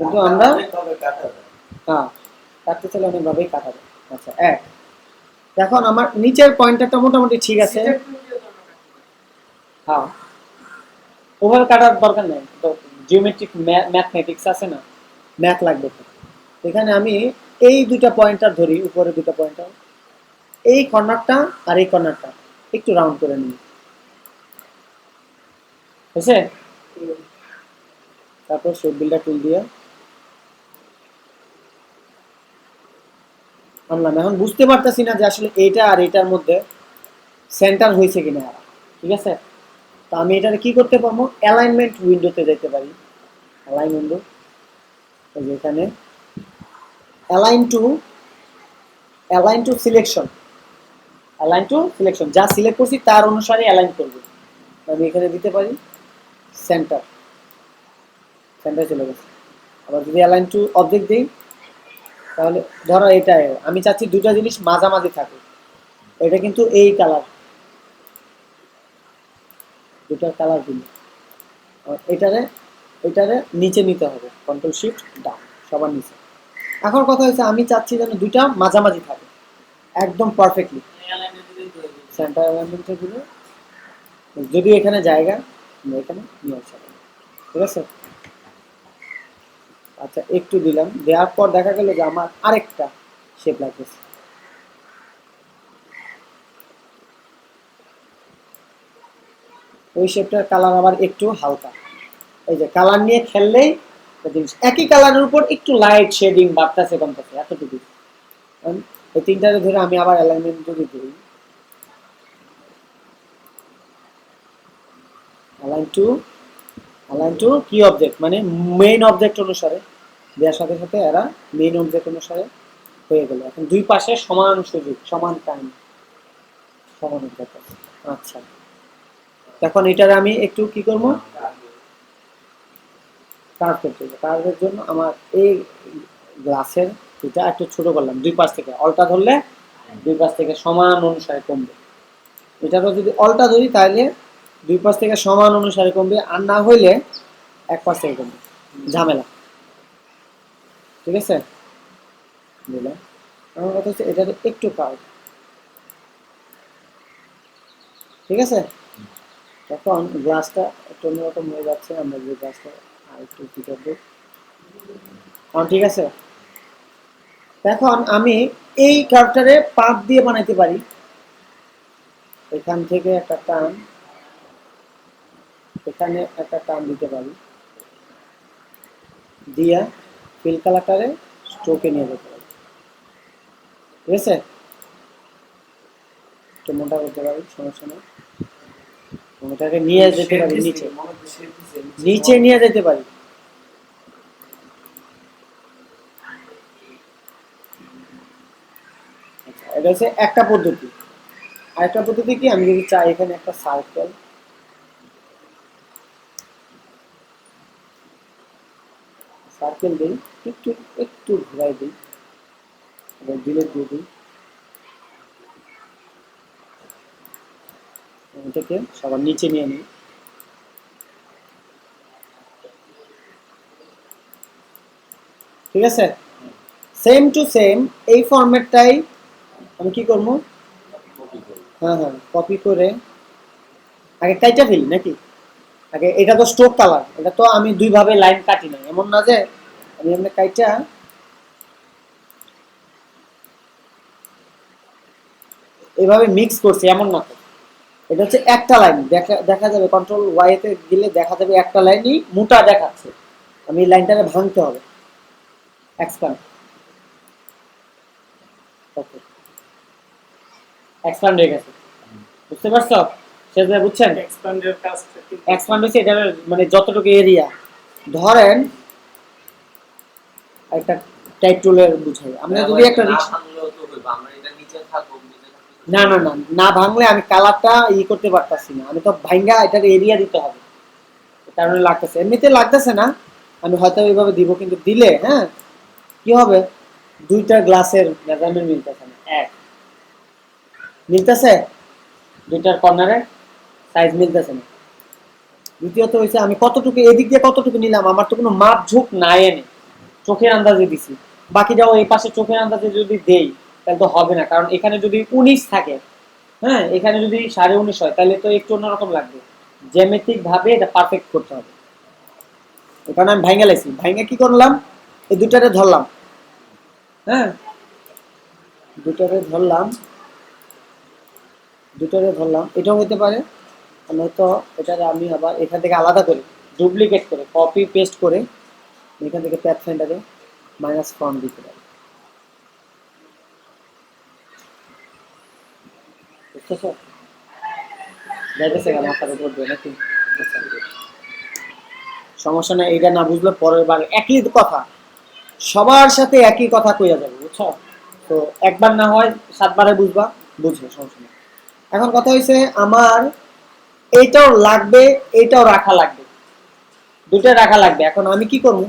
কিন্তু আমরা তবে কাটাবে। হ্যাঁ কাটতে চাইলে অনেকভাবেই কাটা যায়। আচ্ছা এক, এখন আমার নিচের পয়েন্টারটা মোটামুটি ঠিক আছে। হ্যাঁ ওভাবে কাটার দরকার নেই, তো জিওমেট্রিক ম্যাথমেটিক্স আছে না, ম্যাথ লাগবে তো। এখানে আমি এই দুটা পয়েন্টার ধরি, উপরে দুটা পয়েন্টার, এই কর্নারটা আর এই কর্নারটা একটু রাউন্ড করে নিই, বুঝছে? তারপর শেপ বিল্ডার টুল দিয়ে আনলাম। এখন বুঝতে পারতেছি না যে আসলে এইটা আর এটার মধ্যে সেন্টার হয়েছে কিনা, ঠিক আছে? তো আমি এটাকে কি করতে পারবো, অ্যালাইনমেন্ট উইন্ডোতে যেতে পারি। অ্যালাইন উইন্ডো, এই যে এখানে align two selection, align two selection, যা সিলেক্ট করছি তার অনুসারে অ্যালাইন করবো। আমি এখানে দিতে পারি সেন্টার, সেন্টার চলে গেছে। আবার যদি অ্যালাইন টু অবজেক্ট দিই তাহলে ধরো এটা আমি চাচ্ছি দুটা জিনিস মাঝামাঝি থাকে, এটা কিন্তু এই কালার, দুটার কালার দিন এটারে এটারে নিচে নিতে হবে, কন্ট্রোল শিফট ডাউন সবার নিচে। এখন কথা হচ্ছে আমি চাচ্ছি যেন দুইটা মাঝামাঝি থাকে একদম পারফেক্টলি, সেন্টার অ্যালাইনমেন্টে দিলে যদি এখানে জায়গা আমরা এখানে নিয়ে আসা, ঠিক আছে? আচ্ছা একটু দিলাম, দেওয়ার পর দেখা গেল যে আমার আরেকটা শেপ লাগতেছে। ওই শেপটার কালার আবার একটু হালকা। এই যে কালার নিয়ে খেললেই জিনিস একই কালারের উপর একটু লাইট শেডিং বাড়তেছে কমতেছে এতটুকু। এই তিনটারে ধরে আমি আবার অ্যালাইনমেন্ট যদি দিই, অ্যালাইন টু কি অবজেক্ট মানে মেইন অবজেক্ট অনুসারে দেওয়ার সাথে সাথে এরা মেইন অবজেক্ট অনুসারে হয়ে গেল। এখন দুই পাশে সমান সুযোগ, সমান টাইম, সমান অবজেক্ট আছে। আচ্ছা এখন এটার আমি একটু কি করবো, কার্ভ করতে হবে। কার্ভের জন্য আমার এই গ্লাসের এটা একটু ছোট করলাম, দুই পাশ থেকে অল্টা ধরলে দুই পাশ থেকে সমান অনুসারে কমবে। এটারও যদি অল্টা ধরি তাহলে দুই পাশ থেকে সমান অনুসারে কমবে, আর না হইলে এক পাশ থেকে কমবে, ঝামেলা। ঠিক আছে, বুঝলাম। আমার কথা হচ্ছে এটাতে একটু কার্ভ, ঠিক আছে। তখন গ্লাসটা একটু অন্যরকম হয়ে যাচ্ছে, আমরা যে গ্লাসটা আর একটু কি করবো, ঠিক আছে। এখন আমি এই কার্ভটারে পাত দিয়ে বানাইতে পারি, এখান থেকে একটা টান, এখানে একটা টান দিতে পারি, দিয়া ফিল কালারটারে স্ট্রোকে নিয়ে যেতে পারি, ঠিক আছে। একটু মোটা করতে পারি, সমস্যা নেই। ওটাকে নিয়ে যেতে পারি নিচে, নিচে নিয়ে যেতে পারি। এটা হচ্ছে একটা পদ্ধতি। আরেকটা পদ্ধতি কি, আমি যদি চাই এখানে একটা সার্কেল, সার্কেল দিই, একটু একটু ঘুরাই দিই, ডিলেট দিয়ে দিই, এটাকে সবার নিচে নিয়ে নিই। ঠিক আছে, সেম টু সেম এই ফরম্যাটটাই আমি কি করবো, হ্যাঁ হ্যাঁ কপি করে আগে কাইটা ফেলি নাকি। আগে এটা তো স্ট্রোক কালার, এটা তো আমি দুই ভাবে লাইন কাটি না, এমন না যে আমি এমনি কাইটা এইভাবে মিক্স করছি, এমন না তো। এটা হচ্ছে একটা লাইন, দেখা যাবে কন্ট্রোল ওয়াই তে গেলে দেখা যাবে একটা লাইনই মোটা দেখাচ্ছে। আমি এই লাইনটাকে ভাঙতে হবে, এক্সপ্যান্ড, ওকে এক্সপ্যান্ড হয়ে গেছে, বুঝতে পারছো সেটা, বুঝছেন। এক্সপ্যান্ডের কাজটা কি? এক্সপ্যান্ড হচ্ছে এটা মানে যতটুকু এরিয়া ধরেন একটা টাইপ টুলের বুঝাই, আমরা যদি একটা না না না না ভাঙলে আমি কালারটা করতে পারতাছি না, আমি তো ভাঙ্গা এটার এরিয়া দিতে হবে, এই কারণে লাগতেছে। এমনিতে লাগতেছে না, আমি হয়তো এইভাবে দিব, কিন্তু দিলে হ্যাঁ কি হবে, দুইটা গ্লাসের মেজারমেন্ট মিলতেছে না, এক মিলতেছে, দুইটার কর্নারের সাইজ মিলতেছে না। দ্বিতীয়ত হয়েছে আমি কতটুকু এদিক দিয়ে কতটুকু নিলাম, আমার তো কোনো মাপ ঝোঁক নাই, এনে চোখের আন্দাজে দিছি, বাকি যাও এই পাশে চোখের আন্দাজে যদি দেই তাহলে তো হবে না, কারণ এখানে যদি 19 থাকে, হ্যাঁ এখানে যদি 19.5 হয় তাহলে তো একটু অন্যরকম লাগবে। জ্যামিতিক ভাবে এটা পারফেক্ট করতে হবে, এই কারণে আমি ভাইঙ্গা লাইছি। ভাইঙ্গা কি করলাম, এই দুটারে ধরলাম, হ্যাঁ দুটারে ধরলাম, এটাও হতে পারে, নয়তো এটারে আমি আবার এখান থেকে আলাদা করে ডুপ্লিকেট করে কপি পেস্ট করে এখান থেকে প্যাথ ফাইন্ডারে মাইনাস ফ্রম দিতে পারি, বুঝতেছো? যাইতেছে কেন মাথার উপর দিয়ে নাকি? সমস্যা নাই, এইটা না বুঝলে পরের বার একই কথা সবার সাথে একই কথা কইয়া যাবে, বুঝছো? তো একবার না হয় 7 বারে বুঝবা, বুঝবে, সমস্যা নেই। এখন কথা হয়েছে আমার এইটাও লাগবে, এইটাও রাখা লাগবে, দুটো রাখা লাগবে। এখন আমি কি করবো,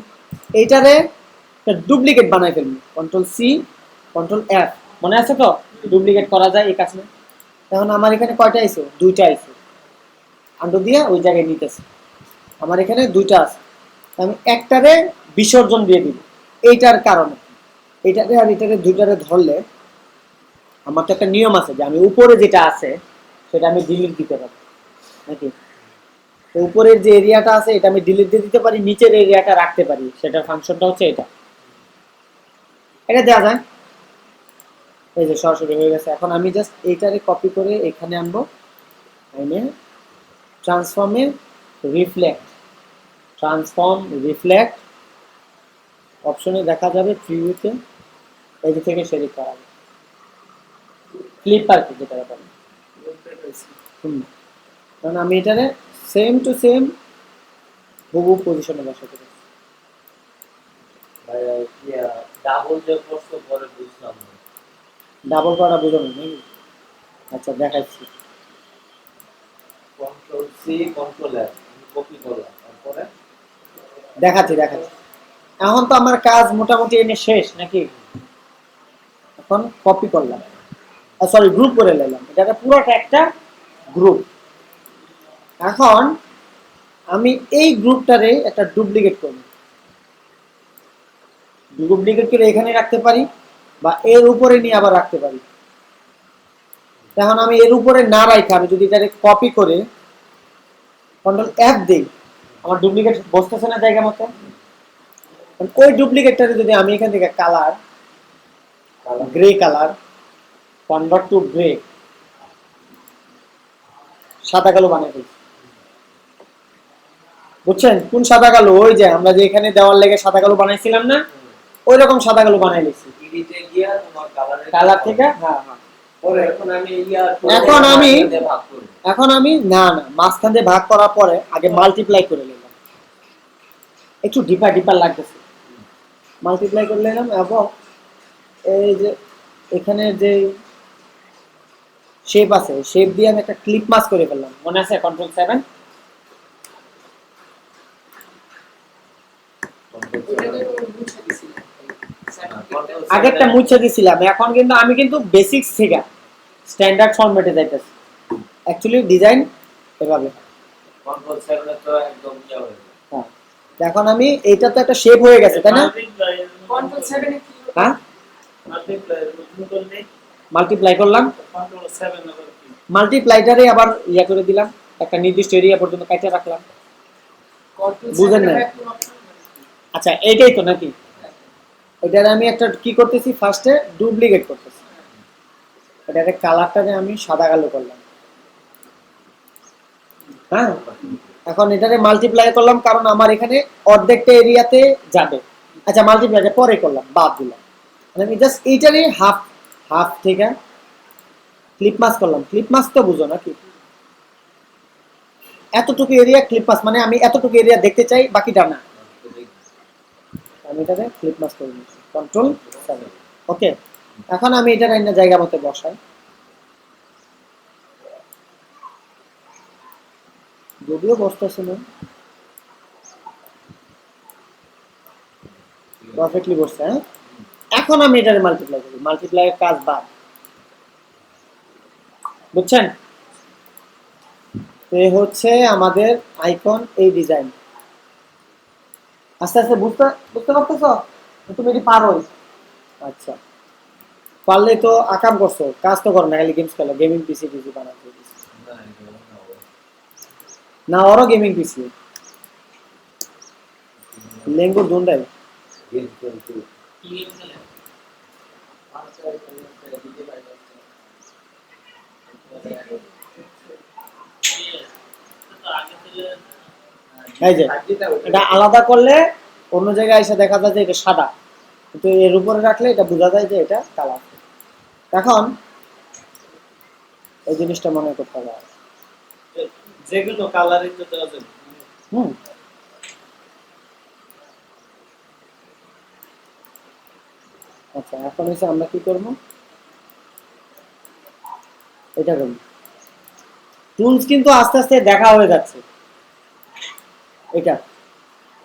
এইটারে ডুপ্লিকেট বানাই ফেলবো, কন্ট্রোল সি কন্ট্রোল এফ, মনে আছে তো ডুপ্লিকেট করা যায় এই কাজ। এখন আমার এখানে কয়টা আইছে, দুইটা আইছে, আন্ডু দিয়ে ওই জায়গায় নিতেছে, আমার এখানে দুইটা আছে, আমি একটারে বিসর্জন দিয়ে দিব এইটার কারণে। এইটারে আর এটারে দুইটারে ধরলে আমার তো একটা নিয়ম আছে যে আমি উপরে যেটা আছে সেটা আমি ডিলিট দিতে পারবো নাকি। তো উপরের যে এরিয়াটা আছে এটা আমি ডিলিট দিয়ে দিতে পারি, নিচের এরিয়াটা রাখতে পারি, সেটার ফাংশনটা হচ্ছে এটা। এটা দেওয়া যায়, এই যে সরাসরি হয়ে গেছে। এখন আমি জাস্ট এইটারে কপি করে এখানে আনবো, এনে ট্রান্সফর্মে রিফ্লেক্ট, ট্রান্সফর্ম রিফ্লেক্ট অপশনে দেখা যাবে প্রিভিউতে, এই দিক থেকে শেয়ার করা যাবে ক্লিপ আর কি যেটা বলে। কারণ আমি এটারে সেম টু সেম হুবহু পজিশনে বসাতে পারি। ডাবল যে প্রশ্ন পরে বুঝলাম না। ডাবল করা বুঝো না নাকি? আচ্ছা দেখাচ্ছি। Control C control F copy করলাম, তারপরে দেখাচ্ছি। এখন তো আমার কাজ মোটামুটি এনে শেষ নাকি? এখন কপি করলাম, সরি গ্রুপ করে নিলাম, এটা পুরোটা একটা গ্রুপ। এখন আমি এই গ্রুপটারে একটা ডুপ্লিকেট করব, ডুপ্লিকেট করে এখানে রাখতে পারি বা এর উপরে নিয়ে আবার রাখতে পারি। এখন আমি এর উপরে না রাখি, আমি যদি এটারে কপি করে কন্ট্রোল এফ দিই, আমার ডুপ্লিকেট বসতেছে না জায়গা মতো। ওই ডুপ্লিকেটটারে যদি আমি এখান থেকে colour grey colour convert to grey, সাদা কালো বানিয়ে দিই। বুঝছেন কোন সাদা কালো? ওই যে আমরা যে এখানে দেওয়ার লেগে সাদা কালো বানাইছিলাম না, ওই রকম সাদা কালো বানাই নিছি এডিটে গিয়া তোমার কালার থেকে। হ্যাঁ পরে এখন আমি এখন আমি না মাঝখান দিয়ে ভাগ করার পরে আগে মাল্টিপ্লাই করে নিলাম, একটু ডিপার লাগতেছে, মাল্টিপ্লাই করে নিলাম। এবং এই যে এখানে যে শেপ আছে, শেপ দিয়ে আমি একটা ক্লিপ মাস্ক করে ফেললাম, মনে আছে? কন্ট্রোল 7। আগেরটা মুছে দিছিলাম, এখন কিন্তু আমি বেসিক্স থেকে স্ট্যান্ডার্ড ফরম্যাটে যাইতেছি। অ্যাকচুয়ালি ডিজাইন এভাবে। কন্ট্রোল 7 এ তো একদম ইয়া হয়ে যায়। হ্যাঁ, এখন আমি এইটা তো একটা শেপ হয়ে গেছে তাই না? কন্ট্রোল 7 এ কি হ্যাঁ, মাল্টিপ্লাই করলাম, মাল্টিপ্লাইটারে আবার ইয়া করে দিলাম, একটা নির্দিষ্ট এরিয়া পর্যন্ত কাটিয়ে রাখলাম। বুঝেন না? আচ্ছা এইটাই তো নাকি? এটার আমি একটা কি করতেছি, ফার্স্টে ডুপ্লিকেট করতেছি, এটারে কালারটারে আমি সাদা কালো করলাম। হ্যাঁ, এখন এটারে মাল্টিপ্লাই করলাম কারণ আমার এখানে অর্ধেকটা এরিয়াতে যাবে। আচ্ছা মাল্টিপ্লাইটা পরে করলাম, বাদ দিলাম। আমি জাস্ট এইটারে হাফ থেকে ক্লিপ মাস্ক করলাম। ক্লিপ মাস্ক তো বুঝো নাকি? এতটুকু এরিয়া ক্লিপ মাস্ক মানে আমি এতটুকু এরিয়া দেখতে চাই, বাকিটা না। আমি এটাকে ক্লিপ মাস্ক করে নিচ্ছি, কন্ট্রোল 7। ওকে, এখন আমি এটা একটা জায়গা মতো বসাই, যদিও বসতেছে না, পারফেক্টলি বসছে। হ্যাঁ, এখন আমি এটারে মাল্টিপ্লাই করি, মাল্টিপ্লাইয়ের কাজ বাদ। বুঝছেন? এই হচ্ছে আমাদের আইকন, এই ডিজাইন। আস্তে আস্তে বুঝতে পারতেছো? তুমি এটি পারোই। আচ্ছা, পারলে তো আকাম করছো, কাজ তো করো না, খালি গেমস খেলো। গেমিং পিসি বানাতে না, ওরও গেমিং পিসি লেঙ্গুর দুন্ডাই। এই যে এটা আলাদা করলে অন্য জায়গায় এসে দেখা যায় যে এটা সাদা, কিন্তু এর উপরে রাখলে এটা বোঝা যায় যে এটা কালার। এখন এই জিনিসটা মনে করতে হবে, যেগুলো কালারিং তো দেওয়া যাবে। আচ্ছা, এখন এসে আমরা কি করব, এটা করব। টুলস কিন্তু আস্তে আস্তে দেখা হয়ে যাচ্ছে। এটা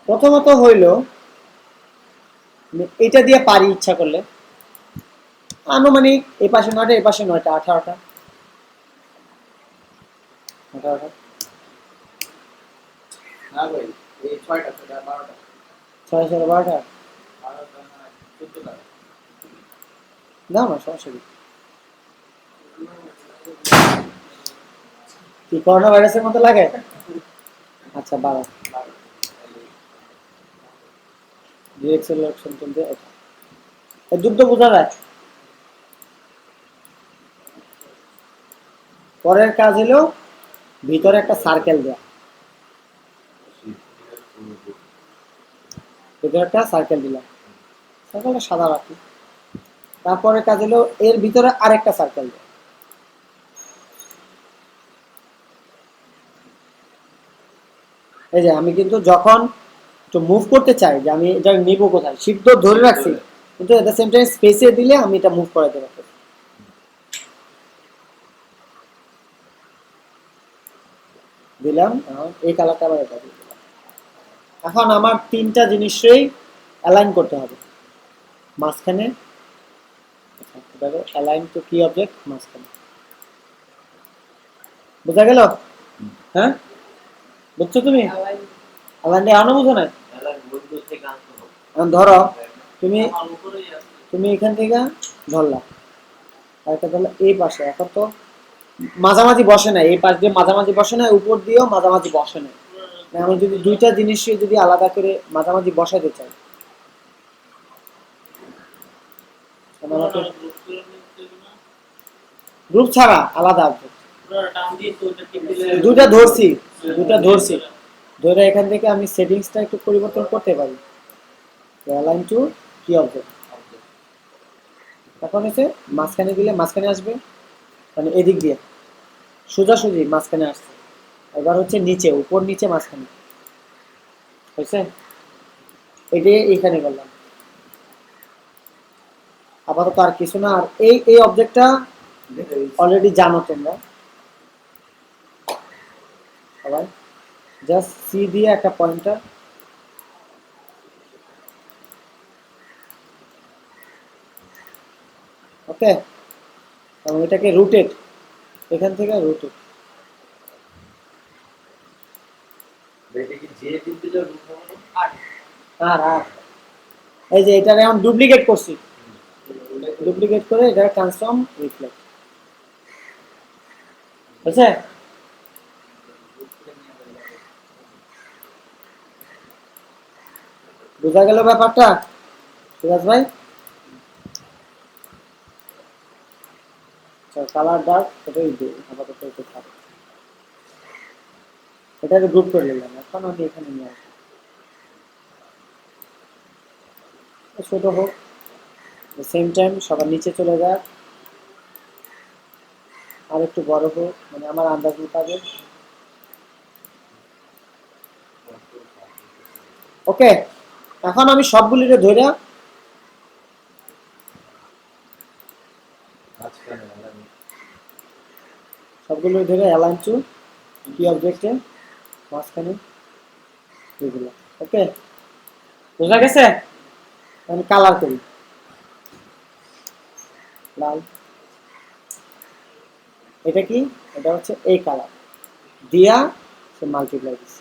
প্রথমত হইল এটা দিয়ে পারি ইচ্ছা করলে আনুমানিক এই পাশে 9টা, এই পাশে 9টা, 18টা। না ভাই, এই 6টা 12টা 6 6 12টা 14টা না সমস্যা নেই। কি করোনা ভাইরাসের মতো লাগে? আচ্ছা 12 ডিরেক্ট সিলেকশন তুলতে এটা এই দুটো বোঝা যায়। পরের কাজ হলো ভিতরে একটা সার্কেল দেয়া, ভিতরে একটা সার্কেল দিলাম, সার্কেলটা সাদা রাখি। তারপরে কাজ হলো এর ভিতরে আরেকটা সার্কেল দেয়া। এই যে আমি কিন্তু যখন একটু মুভ করতে চাই যে আমি এটা নিব কোথায়, শিফট ধরে রাখছি, কিন্তু এট দ্য সেম টাইম স্পেসে দিলে আমি এটা মুভ করাতে পারবো। দিলাম, এই কালারটা আবার এটা দিয়ে দিলাম। এখন আমার তিনটা জিনিসই অ্যালাইন করতে হবে। মাঝখানে অ্যালাইন টু কি অবজেক্ট, মাঝখানে। বোঝা গেল? হ্যাঁ, বুঝছো তুমি? অ্যালাইন আনো, বুঝো না? এখন ধরো তুমি এখান থেকে ধরলা, আর একটা ধরলা এই পাশে। এখন তো মাঝামাঝি বসে না, এই পাশ দিয়ে মাঝামাঝি বসে না, উপর দিয়েও মাঝামাঝি বসে না। আমি যদি দুইটা জিনিসই যদি আলাদা করে মাঝামাঝি বসাতে চাই, গ্রুপ ছাড়া আলাদা দুটা ধরছি, ধরে এখান থেকে আমি সেটিংসটা একটু পরিবর্তন করতে পারি। অ্যালাইন টু কি অবজেক্ট, এখন এসে মাঝখানে দিলে মাঝখানে আসবে, মানে এদিক দিয়ে সোজাসুজি মাঝখানে আসছে। এবার হচ্ছে নিচে, উপর নিচে মাঝখানে হয়েছে, এটাই এইখানে করলাম। আপাতত আর কিছু না। আর এই অবজেক্টটা অলরেডি জানো তোমরা সবাই। জাস্ট সি দিয়ে একটা পয়েন্টার, ওকে, এবং এটাকে রুটেড, এখান থেকে রুটেড। আর এই যে এটা এখন ডুপ্লিকেট করছি, ডুপ্লিকেট করে এটা ট্রান্সফর্ম রিফ্লেক্ট বুঝছে? বোঝা গেল ব্যাপারটা সুরাজ ভাই? কালার ডার্ক, এটাই আপাতত এটা থাকে, এটাকে গ্রুপ করে নিলাম। এখন আমি এখানে নিয়ে আসবো, ছোট হোক, সেম টাইম সবার নিচে চলে যায়, আর একটু বড় হোক, মানে আমার আন্দাজ মোতাবেক। ওকে, এখন আমি সবগুলিকে ধরে অ্যালাইন টু কি অবজেক্টে মাঝখানে এগুলো। ওকে, বোঝা গেছে? আমি কালার করি লাল, এটা কি, এটা হচ্ছে এই কালার দিয়া সে মাল্টিপ্লাই দিচ্ছে,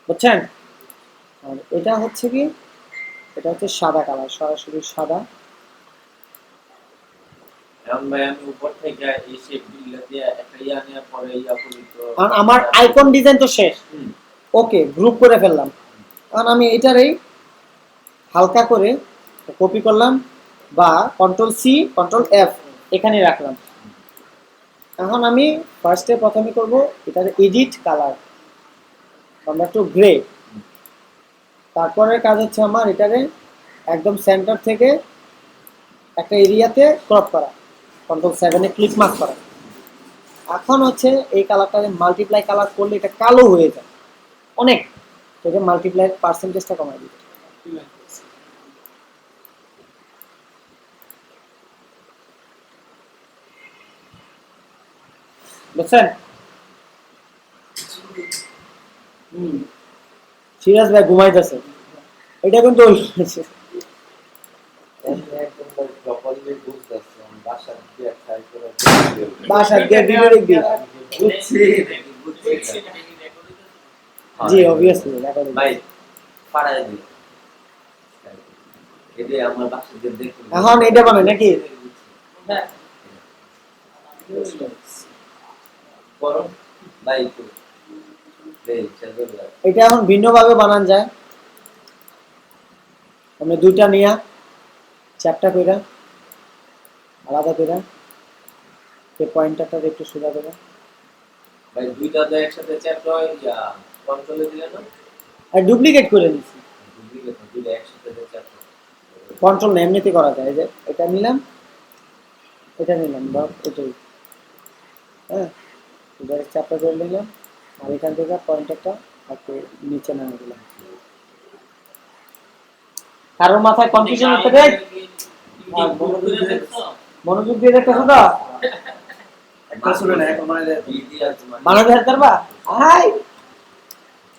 বুঝছেন? আর এটা হচ্ছে কি, এটা হচ্ছে সাদা কালার, সরাসরি সাদা। আমার আইকন ডিজাইন তো শেষ, ওকে, গ্রুপ করে ফেললাম। কারণ আমি এটারই হালকা করে কপি করলাম, বা কন্ট্রোল সি কন্ট্রোল এফ এখানে রাখলাম। এখন আমি প্রথমে করব এটার এডিট কালার, আমরা একটু গ্রে। তারপরের কাজ হচ্ছে আমার এটারে একদম সেন্টার থেকে একটা এরিয়াতে ক্রপ করা, কন্ট্রোল 7 ক্লিক মার্ক করা। এখন হচ্ছে এই কালারটাকে মাল্টিপ্লাই কালার করলে এটা কালো হয়ে যায় অনেক, এটা মাল্টিপ্লাই পার্সেন্টেজটা কমাই দিতে। বুঝছেন? সিরাজ ভাই ঘুমাইতেছে, এটা কিন্তু বাসার দিয়ে ভিডিও দেখবি। জি অবভিয়াসলি ভাই পাড়ায় দিই, এটা আমার বাসা দিয়ে দেখুন। এখন এটা মানে নাকি হ্যাঁ ভাই তো এই চাদর ভাই এটা এখন ভিন্নভাবে বানান যায়। আমরা দুইটা নিয়া চ্যাপটা কইরা আলাদা কইরা এই পয়েন্টারটা একটু সোজা করে ভাই দুইটা তো একসাথে চ্যাপ্টার হয় ইয়া কন্ট্রোলে দিলে না আর ডুপ্লিকেট করে নিছি। ডুপ্লিকেট দুইটা একসাথে চ্যাপ্টার কন্ট্রোল না এমনিতে করা যায়। এই যে এটা নিলাম, এটা নিলাম, ধর এটাই, হ্যাঁ, এটা চ্যাপটা করে নিলাম আর এখান থেকে পয়েন্টারটা একটু নিচে নামিয়ে দিলাম। কারোর মাথায় কনফিউশন হতে দেয়? মনোযোগ দিয়ে দেখতেছো তো? একটা শুনে না এখন মানে বানাতে হাত পারবা? হাই,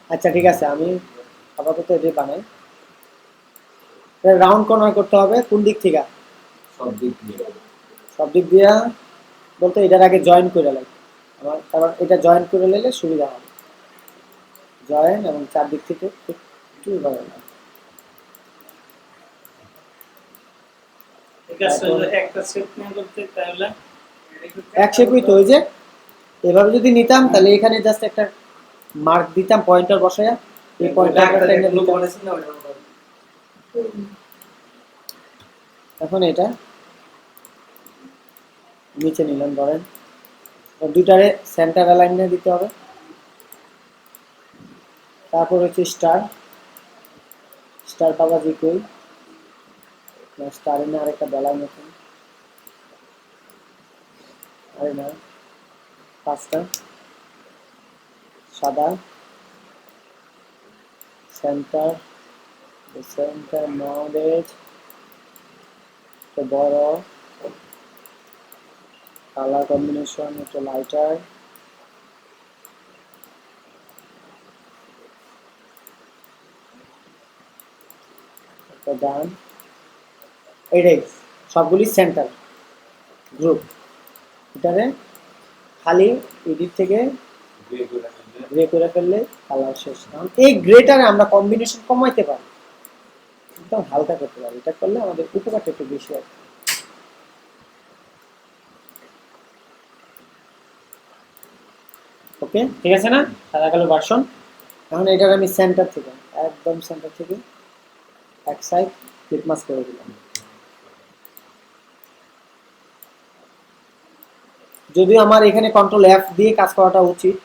আচ্ছা ঠিক আছে, আমি আপাতত এটাই বানাই। রাউন্ড কর্নার করতে হবে কোন দিক থেকে? সব দিক দিয়ে সব দিক দিয়া বলতে এটার আগে জয়েন করে লাগে আমার, কারণ এটা জয়েন করে নিলে সুবিধা হবে। জয়েন এবং চারদিক থেকে একটু বাড়ানো। ঠিক আছে, একটা সেট নিয়ে করতে তাহলে এক শেপই তো, ওই যে এভাবে যদি নিতাম তাহলে এখানে জাস্ট একটা মার্ক দিতাম পয়েন্টার বসায়া, এই পয়েন্টারটা টেনে দিতাম। বলেছেন না ওইটা মতো। এখন এটা নিচে নিলাম ধরেন, দুইটারে সেন্টার অ্যালাইনমেন্ট দিতে হবে। তারপর হচ্ছে স্টার, স্টার বাবাজি কই স্টার এনে আরেকটা বেলার মতন, আরে না, পাঁচটা সাদা সেন্টার, সেন্টার নলেজ বড়, কালার কম্বিনেশন একটু লাইটার, একটা ডান, এটাই সবগুলি সেন্টার গ্রুপ। এটারে খালি এডিট থেকে গ্রে করে ফেললে কালার শেষ। কারণ এই গ্রেটারে আমরা কম্বিনেশন কমাইতে পারি, একদম হালকা করতে পারি। এটা করলে আমাদের উপকারটা একটু বেশি হবে। ওকে, ঠিক আছে না? সাদা কালো ভার্সন। এখন এটার আমি সেন্টার থেকে, একদম সেন্টার থেকে এক সাইড ক্লিক মাস করে দিলাম। যদিও আমার এখানে কন্ট্রোল এফ দিয়ে কাজ করাটা উচিত,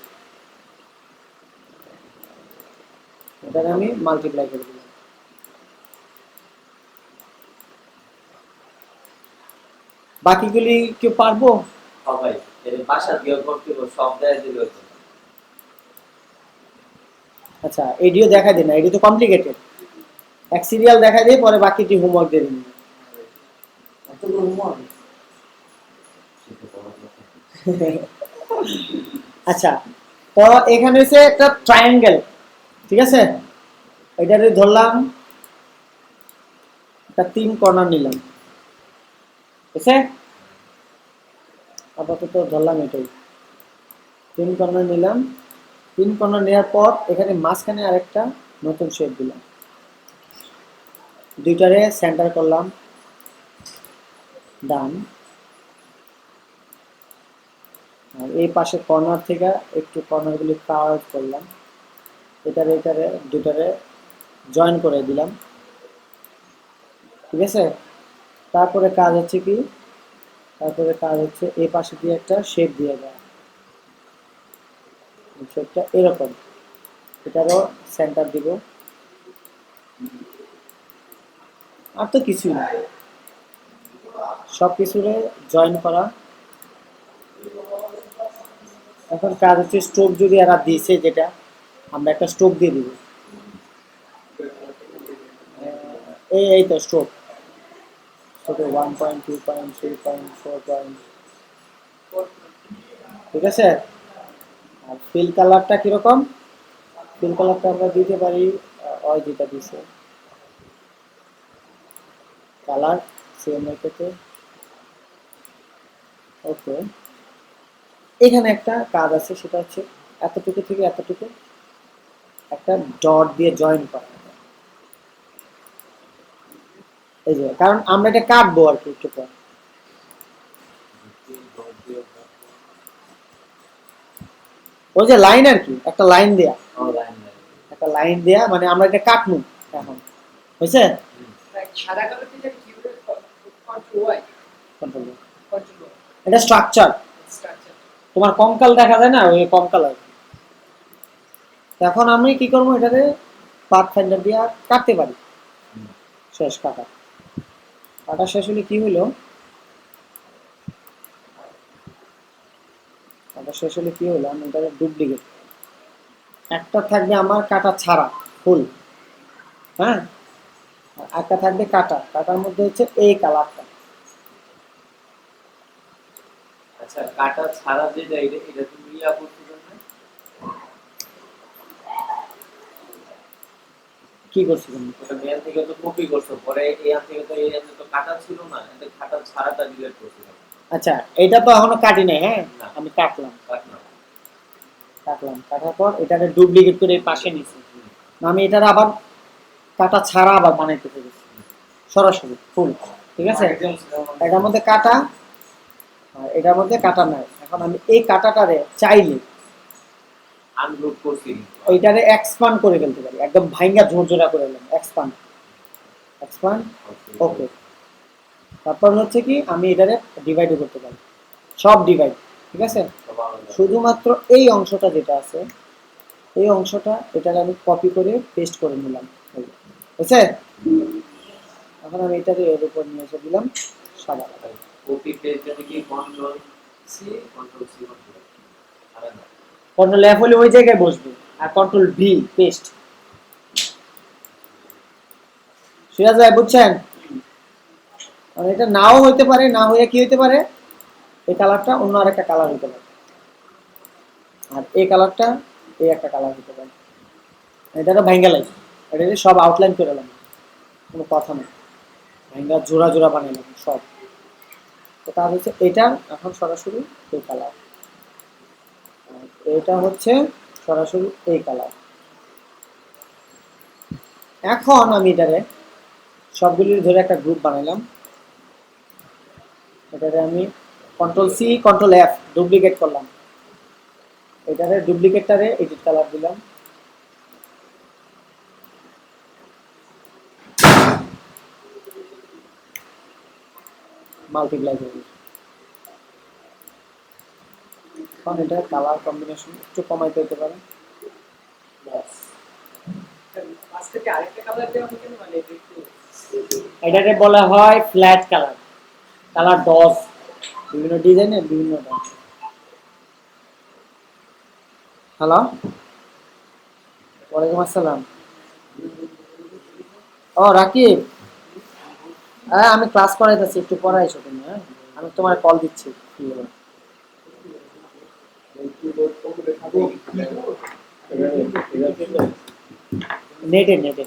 এটাকে আমি মাল্টিপ্লাই করে দিলাম। বাকিগুলি কেউ পারবো? সবাই এর ভাষা দিয়ে করতে সব দেয় দিল হতো আচ্ছা, এডিও দেখা দিন না, এডি তো কমপ্লিকেটেড। এক সিরিয়াল দেখা দিয়ে পরে বাকিটি হোমওয়ার্ক দিয়ে দিন। এতগুলো হুমর আচ্ছা, তো এখানে হচ্ছে একটা ট্রায়াঙ্গেল, ঠিক আছে? এটারে ধরলাম, একটা 3 কর্নার নিলাম, ঠিক আছে? আপাতত ধরলাম এটাই 3 কর্নার নিলাম। 3 কর্নার নেওয়ার পর এখানে মাঝখানে আরেকটা নতুন শেপ দিলাম, দুইটারে সেন্টার করলাম ডান, আর এই পাশে কর্নার থেকে একটু কর্নারগুলি কার্ভ করলাম, এটারে দুটারে জয়েন করে দিলাম, ঠিক আছে? তারপরে কাজ হচ্ছে কি, তারপরে কাজ হচ্ছে এই পাশে দিয়ে একটা শেপ দিয়ে দেওয়া, শেপটা এরকম, এটারও সেন্টার দিব। আর তো কিছুই না, সব কিছুরে জয়েন করা। এখন কাজ হচ্ছে স্ট্রোক, যদি এরা দিয়েছে যেটা, আমরা একটা স্ট্রোক দিয়ে দিব। এই তো স্ট্রোক, ছোট 1 পয়েন্ট 2 পয়েন্ট 3 পয়েন্ট 4 পয়েন্ট, ঠিক আছে? আর ফিল কালারটা কিরকম? ফিল কালারটা আমরা দিতে পারি, ওই যেটা দিছে কালার সেম রেখেতে। ওকে, এখানে একটা কাজ আছে, সেটা হচ্ছে এতটুকু থেকে এতটুকু একটা ডট দিয়ে জয়েন করা। এই যে, কারণ আমরা এটা কাটবো আর কি একটু পর। ওই যে লাইন আর কি, একটা লাইন দেয়া, ও লাইন লাইন একটা লাইন দেয়া, মানে আমরা এটা কাটবো এখন, হয়েছে? সাদা কালো কি জানি কিবোর্ডের কন্ট্রোল ওয়াই, কন্ট্রোল, কন্ট্রোল এটা স্ট্রাকচার। স্ট্রাকচার। তোমার কঙ্কাল দেখা যায় না, ওই কঙ্কাল আর কি। এখন আমি কি করবো, এটাকে পাথ ফাইন্ডার দিয়ে কাটতে পারি। শেষ কাটা, কাটা শেষ হলে কি হলো, কাটা শেষ হলে কি হলো, আমি এটাকে ডুপ্লিকেট, একটা থাকবে আমার কাটা ছাড়া ফুল, হ্যাঁ, আর একটা থাকবে কাটা, কাটার মধ্যে হচ্ছে এই কালারটা। আচ্ছা কাটা ছাড়া যেটা এটা এটা তুমি ইয়া করতে না কি করছি তুমি? ওটা মেল থেকে তো কপি করছো, পরে এই থেকে তো এই তো কাটা ছিল না, এটা কাটা ছাড়াটা ডিলিট করছিলাম। আচ্ছা, এটা তো এখনো কাটি নাই, হ্যাঁ, না। আমি কাটলাম, কাটনা কাটলাম, কাটার পর এটাকে ডুপ্লিকেট করে এই পাশে নিছি। আমি এটার আবার কাটা ছাড়া আবার বানাইতে পেরেছি সরাসরি ফুল, ঠিক আছে? এটার মধ্যে কাটা আর এটার মধ্যে কাটা নাই। এখন আমি এই কাটাটারে চাইলে আনগ্রুপ করছি এইটারে এক্সপান্ড করে ফেলতে পারি, একদম ভাইঙ্গা ঝোরঝোরা করে ফেললাম, এক্সপান্ড, এক্সপান্ড, ওকে। তারপর হচ্ছে কি, আমি এটারে ডিভাইডও করতে পারি, সব ডিভাইড, ঠিক আছে? শুধুমাত্র এই অংশটা যেটা আছে, এই অংশটা এটাকে আমি কপি করে পেস্ট করে নিলাম, বুঝছে? এখন আমি এটাকে এর উপর নিয়ে এসে দিলাম সাদা, কপি পেস্ট কি control C control C control আরে না কন্ট্রোল এফ হলে ওই জায়গায় বসবে, আর কন্ট্রোল ভি পেস্ট। সিরাজ ভাই বুঝছেন? মানে এটা নাও হইতে পারে, না হয়ে কি হইতে পারে, এই কালারটা অন্য আরেকটা কালার হইতে পারে, আর এই কালারটা এই একটা কালার হইতে পারে। এটা তো ভাইঙ্গা লাইন, এটা সব আউটলাইন করে এলাম, কোনো কথা নেই, ভাইঙ্গা জোড়া জোড়া বানাইলাম সব। তো তার হচ্ছে এটা এখন সরাসরি এই কালার, আর এটা হচ্ছে সরাসরি এই কালার। এখন আমি এটারে সবগুলির ধরে একটা গ্রুপ বানাইলাম, এটারে আমি control C control F duplicate করলাম, এটারে ডুপ্লিকেটটারে এডিট কালার দিলাম, মাল্টিপ্লাই করে দিলাম। এখন এটা কালার কম্বিনেশন একটু কমাইতে হতে পারে, আজকে কি আরেকটা কালার দেওয়া হবে না, মানে একটু এটাকে বলা হয় ফ্ল্যাট কালার, কালার ডস, বিভিন্ন ডিজাইনের বিভিন্ন ডস। হ্যালো, ওয়ালাইকুম আসসালাম। ও রাকিব, হ্যাঁ আমি ক্লাস করাইতেছি, একটু পরে এসো তুমি, হ্যাঁ আমি তোমার কল দিচ্ছি। নেটে নেটে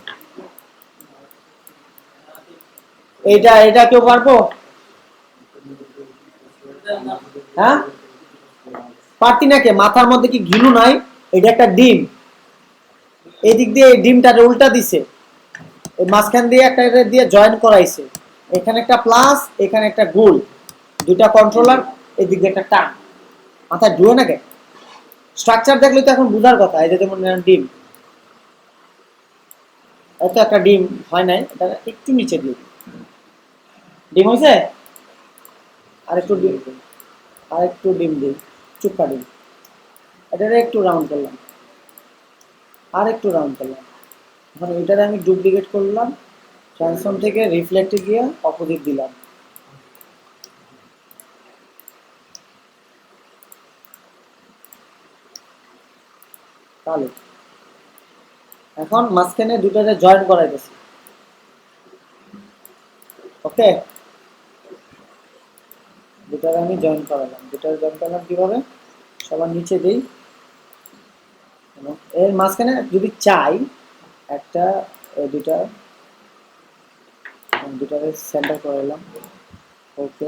এইটা এটা কেউ পারবো? হ্যাঁ পারতি না কে? মাথার মধ্যে কি ঘিলু নাই? এটা একটা ডিম, এদিক দিয়ে এই ডিমটারে উল্টা দিছে, এই মাঝখান দিয়ে একটা এটা দিয়ে জয়েন করাইছে, এখানে একটা প্লাস এখানে একটা গোল, দুইটা কন্ট্রোলার, এদিক দিয়ে একটা টান, মাথায় ঢুয়ে না কে? স্ট্রাকচার দেখলে তো এখন বুঝার কথা। এই যে যেমন ডিম, এত একটা ডিম হয় নাই, এটা একটু নিচে দিয়ে ডিম হয়েছে, আরেকটু ডিম, আরেকটু ডিম দিই, চুপকা ডিম, এটারে একটু রাউন্ড করলাম, আর একটু রাউন্ড করলাম। এখন এটারে আমি ডুপ্লিকেট করলাম, ট্রান্সফর্ম থেকে রিফ্লেক্টে গিয়ে অপোজিট দিলাম, তাহলে এখন মাঝখানে দুটারে জয়েন করাইতেছি, ওকে? দুটারে আমি জয়েন করালাম, দুটারে জয়েন করলাম কিভাবে, সবার নিচে দিই, এবং এর মাঝখানে যদি চাই একটা দুটারে সেন্টার করে এলাম, ওকে,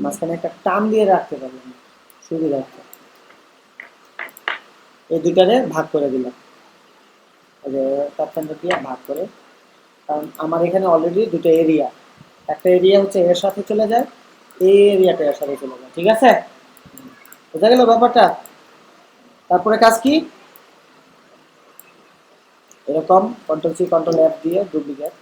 মাঝখানে একটা টান দিয়ে রাখতে পারলাম সুবিধার্থে, এই দুটারে ভাগ করে দিলাম, সেন্টার দিয়ে ভাগ করে, কারণ আমার এখানে অলরেডি দুটো এরিয়া, একটা এরিয়া হচ্ছে এর সাথে চলে যায়, এই এরিয়াটা এর সাথে চলে যায়, ঠিক আছে? বোঝা গেল ব্যাপারটা? তারপরে কাজ কি, এরকম কন্ট্রোল সি কন্ট্রোল এফ দিয়ে ডুপ্লিকেট।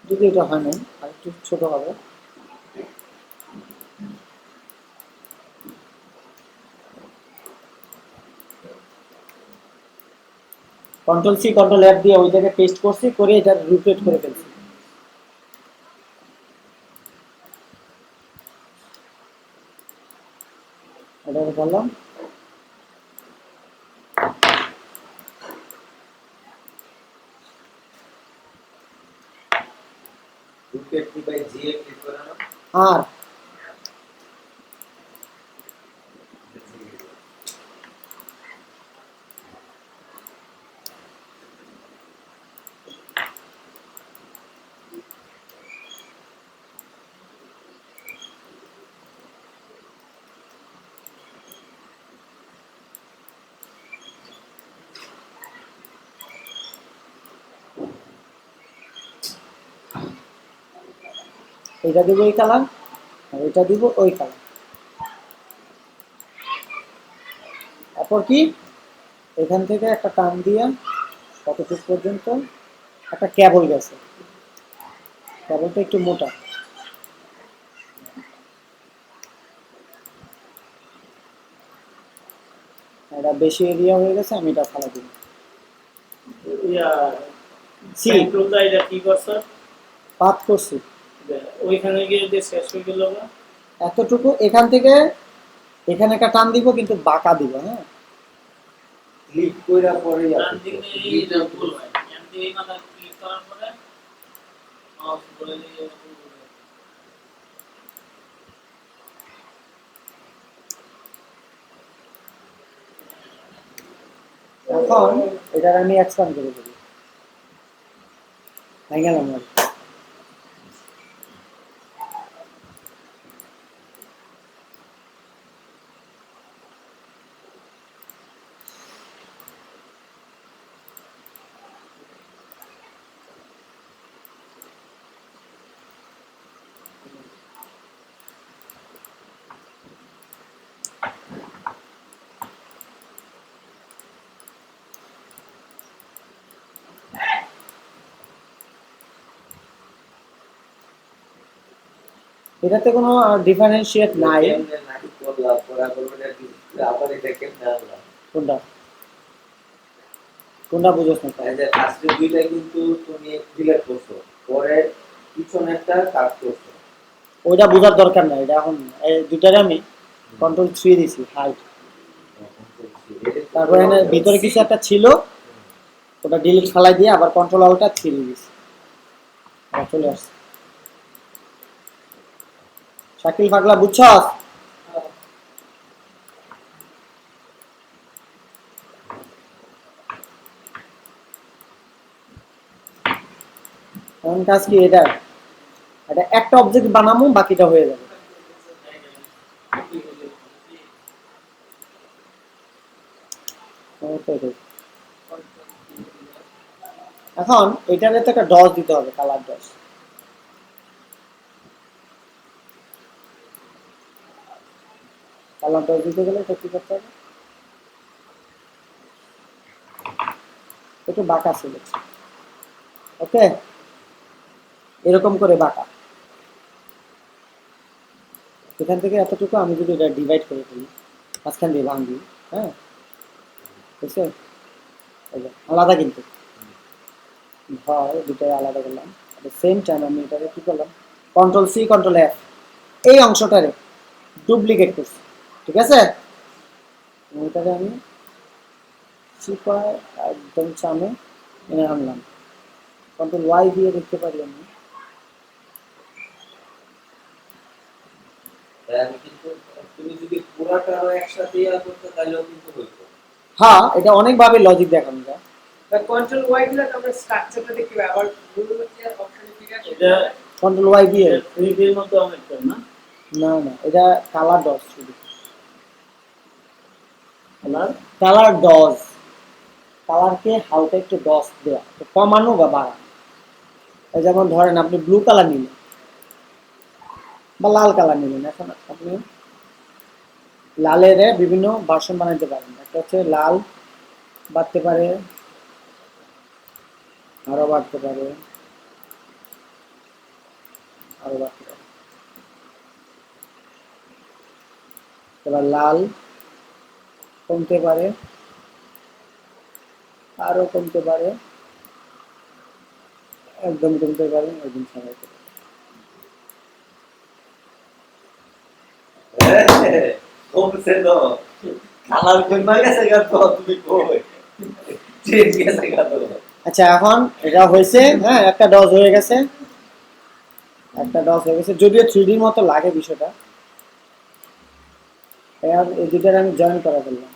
যদি এটা হয় না আর একটু ছোট হবে, কন্ট্রোল সি কন্ট্রোল এফ দিয়ে ওই জায়গায় পেস্ট করছি, করে এটা রুটেট করে ফেলছি। এটা বললাম রুটেড কি বাই জি এ ক্লিক করে না? আর এটা দিব এই কালার, আর এটা দিব ওই কালার। তারপর কি, এখান থেকে একটা টান দিয়ে কতটুকু পর্যন্ত একটা কেবল গেছে, কেবলটা একটু মোটা, এটা বেশি এরিয়া হয়ে গেছে, আমি এটা ফালা দিব। সি সেন্ট্রোলটা এটা কি করছো? পাত করছি ওইখানে গিয়ে যে শেষ হয়ে গেল না? এতটুকু, এখান থেকে এখানে একটা টান দিব, কিন্তু বাঁকা দিব। হ্যাঁ, ক্লিক কইরা পরে ডান দিকে এইটা ভুল হয়। এখান থেকে এই মাথা ক্লিক করার পরে মাউস বলে দিয়ে ভুল হয়। এখন এটা আমি এক্সপ্যান্ড করে দেবো, হয়ে গেল আমার। এটাতে কোনো ডিফারেন্সিয়েট নাই। কেমনে নাকি করলা পড়া করবে না ডিসপ্লে আবার এটা কেমনে আনলা? কোনটা কোনটা বুঝোস না? এই যে ফার্স্টে দুইটা কিন্তু তুমি ডিলিট করছো, পরে পিছনেরটা কাট করছো। ওইটা বোঝার দরকার নাই, এটা এখন এই দুটারে আমি কন্ট্রোল 3 দিছি হাইট। তারপর এখানে ভিতরে কিছু একটা ছিল, ওটা ডিলিট ফালাই দিয়ে আবার কন্ট্রোল আলটা 3 দিছি, আবার চলে আসছে। শাকিল পাগলা বুঝছস? এখন কাজ কি, এটা এটা একটা অবজেক্ট বানামু, বাকিটা হয়ে যাবে। এখন এটারে তো একটা ডস দিতে হবে, কালার ডস। কালার ডস দিতে গেলে এটা কি করতে হবে, একটু বাঁকা ছিল। ওকে, এরকম করে বাঁকা। এখান থেকে এতটুকু আমি যদি এটা ডিভাইড করে ফেলি, মাঝখান দিয়ে ভাঙি, হ্যাঁ বুঝছে, আলাদা কিন্তু হয়, দুটাই আলাদা করলাম। সেম টাইম আমি এটাকে কি করলাম, কন্ট্রোল সি কন্ট্রোল এফ, এই অংশটারে ডুপ্লিকেট করছি, ঠিক আছে? এটাকে আমি চিপায় একদম সামনে এনে আনলাম, কন্ট্রোল ওয়াই দিয়ে দেখতে পারি আমি। আমি কিন্তু তুমি যদি পুরাটারও একসাথে ইয়া করতে তাহলেও কিন্তু হইতো। হ্যাঁ, এটা অনেকভাবে লজিক দেখানো যায়। কন্ট্রোল ওয়াই দিলে তো আমরা স্ট্রাকচারটা দেখতে পাই, আবার গুগল কি অপশনে ঠিক আছে? এটা কন্ট্রোল ওয়াই দিয়ে, 3D এর মতো অনেকটা না? না না, এটা কালার ডস, শুধু কালার কালার ডস, কালারকে হালকা একটু ডস দেওয়া, কমানো বা বাড়ানো। যেমন ধরেন আপনি ব্লু কালার নিলেন, বা লাল কালার নিলেন। এখন আপনি লালের বিভিন্ন ভার্সন বানাইতে পারেন। একটা হচ্ছে লাল বাড়তে পারে, আরো বাড়তে পারে, আরো বাড়তে পারে। এবার লাল কমতে পারে, আরো কমতে পারে, একদম কমতে পারে, একদম সারাইতে পারে। কমছে তো কালার কইমা গেছে গা তো তুমি কই চেঞ্জ গেছে গা তো আচ্ছা, এখন এটা হয়েছে, হ্যাঁ, একটা ডজ হয়ে গেছে, একটা ডজ হয়ে গেছে, যদিও 3D মতো লাগে বিষয়টা। এখন এই দুটার আমি জয়েন করা ফেললাম।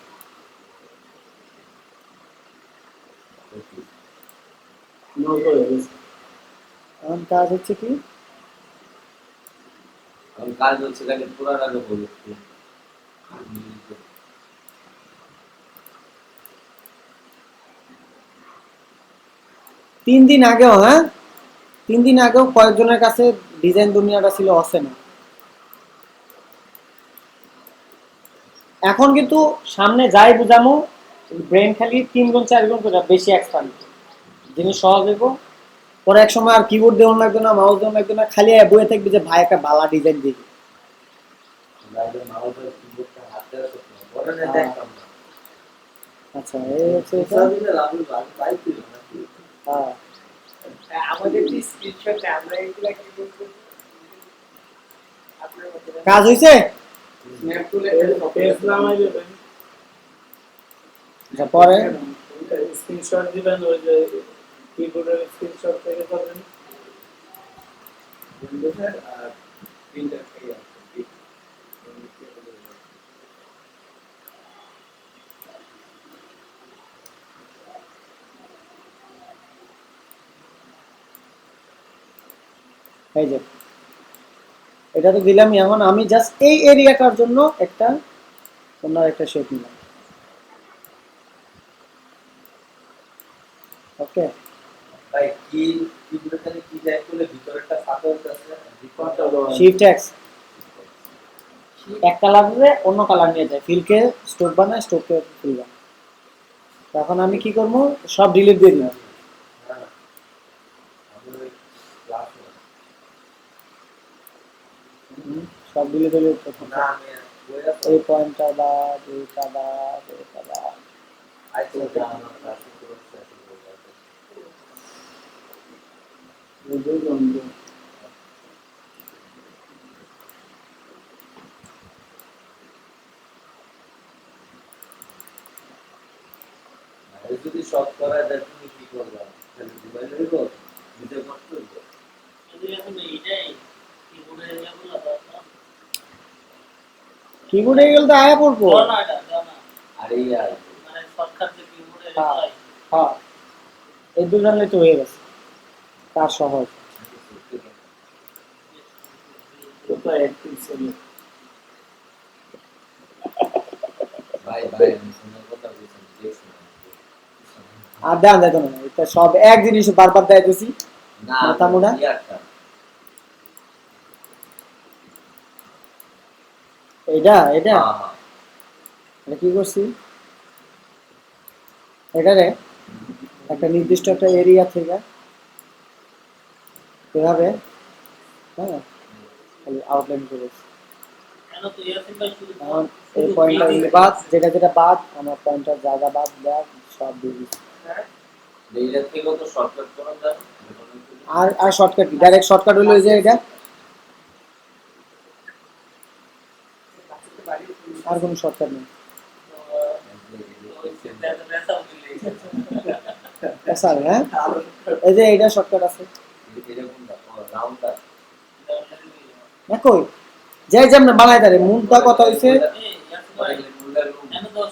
এখন কাজ হচ্ছে কি, আমি কাজ হচ্ছে লাগে পুরার আগে বলছি 3 দিন আগেও, হ্যাঁ, 3 দিন আগেও কয়েকজনের কাছে ডিজাইন দুনিয়াটা ছিল অচেনা। এখন কিন্তু সামনে যাই বুঝামো, ব্রেন খালি 3 গুণ 4 গুণ করে বেশি এক্সপান্ড, জিনিস সহজ হইব। পরে এক সময় আর কিবোর্ড দেওয়ার লাগবে না, মাউস দেওয়ার লাগবে না, খালি বইয়ে থাকবে যে ভাই একটা বালা ডিজাইন দিবি। লাইভে মাউসের কিবোর্ডটা হাতে রাখো বড় না দেখতাম না আচ্ছা, এই হচ্ছে এটা। সারাদিনে লাভের ভাগ পাইছিল না হ্যাঁ, আমাদের যে স্ক্রিনশট আমরা এগুলা কি করব আপনার মতে কাজ হয়েছে। স্ন্যাপ টুলে পেজ নামাই দেবেন, আচ্ছা, পরে স্ক্রিনশট দিবেন, ওই যে কিবোর্ডের স্ক্রিনশট থেকে করবেন। উইন্ডোজের আর প্রিন্টার থেকে আছে এই যে এটা তো দিলাম। এখন আমি জাস্ট এই এরিয়াটার জন্য একটা অন্য একটা শেপ নিলাম। ওকে, ভাই কি কিবোর্ডে কি টাইপ করলে ভিতরেরটা ফাঁকা হচ্ছে রিকনটা শিফট এক্স, এক কালারে অন্য কালার নিয়ে যায়, ফিলকে স্টোক বানায়, স্টোককে ফিল বানায়। এখন আমি কি করবো, সব ডিলিট দিয়ে দিলাম। সব ডিলিট দিলে প্রথম না আমি এই পয়েন্টটা বাদ, এইটা বাদ, এইটা বাদ। আইতো না আমার কাছে করতে আর যদি শর্ট করা যায় তুমি কি করবে তাহলে মোবাইল হইব ভিডিও করতে হইব যদি এখন এইটাই কিবোর্ডে এগুলো দাও কিবোর্ডে গেলে তো আয়া পড়বো। না, এটা দাও না, আরে ইয়ার মানে শর্টকাট যে কিবোর্ডে হ্যাঁ, হ্যাঁ, এই দুজনে তো হয়ে গেছে, কাজ সহজ। কোথায় একটু ছিল ভাই ভাই আমি সুন্দর কথা বলছি দেখছি আর দেন দেখো না, এটা সব এক জিনিস বারবার দেখাইতেছি। না মাথা মোড়া? ইয়ারটা এটা এটা হ্যাঁ এটা কি করছি, এটারে একটা নির্দিষ্ট একটা এরিয়া থেকে এভাবে, হ্যাঁ, খালি আউটলাইন করেছি। কেন তো ইয়াসিন ভাই শুধু এখন এই পয়েন্টটা বাদ, যেটা যেটা বাদ, আমার পয়েন্টার জায়গা বাদ দেওয়া সব দিয়ে দিচ্ছি। এইটা থেকেও তো শর্টকাট করা যায় আর শর্টকাট কি, ডাইরেক্ট শর্টকাট হলো এই যে এটা, আর কোনো শর্টকাট নেই। স্যার, হ্যাঁ, এই যে এইটা শর্টকাট আছে এরকম রাউন্ডটা না, কই যে যেমন বানাই তারে মুন্তা কথা হইছে।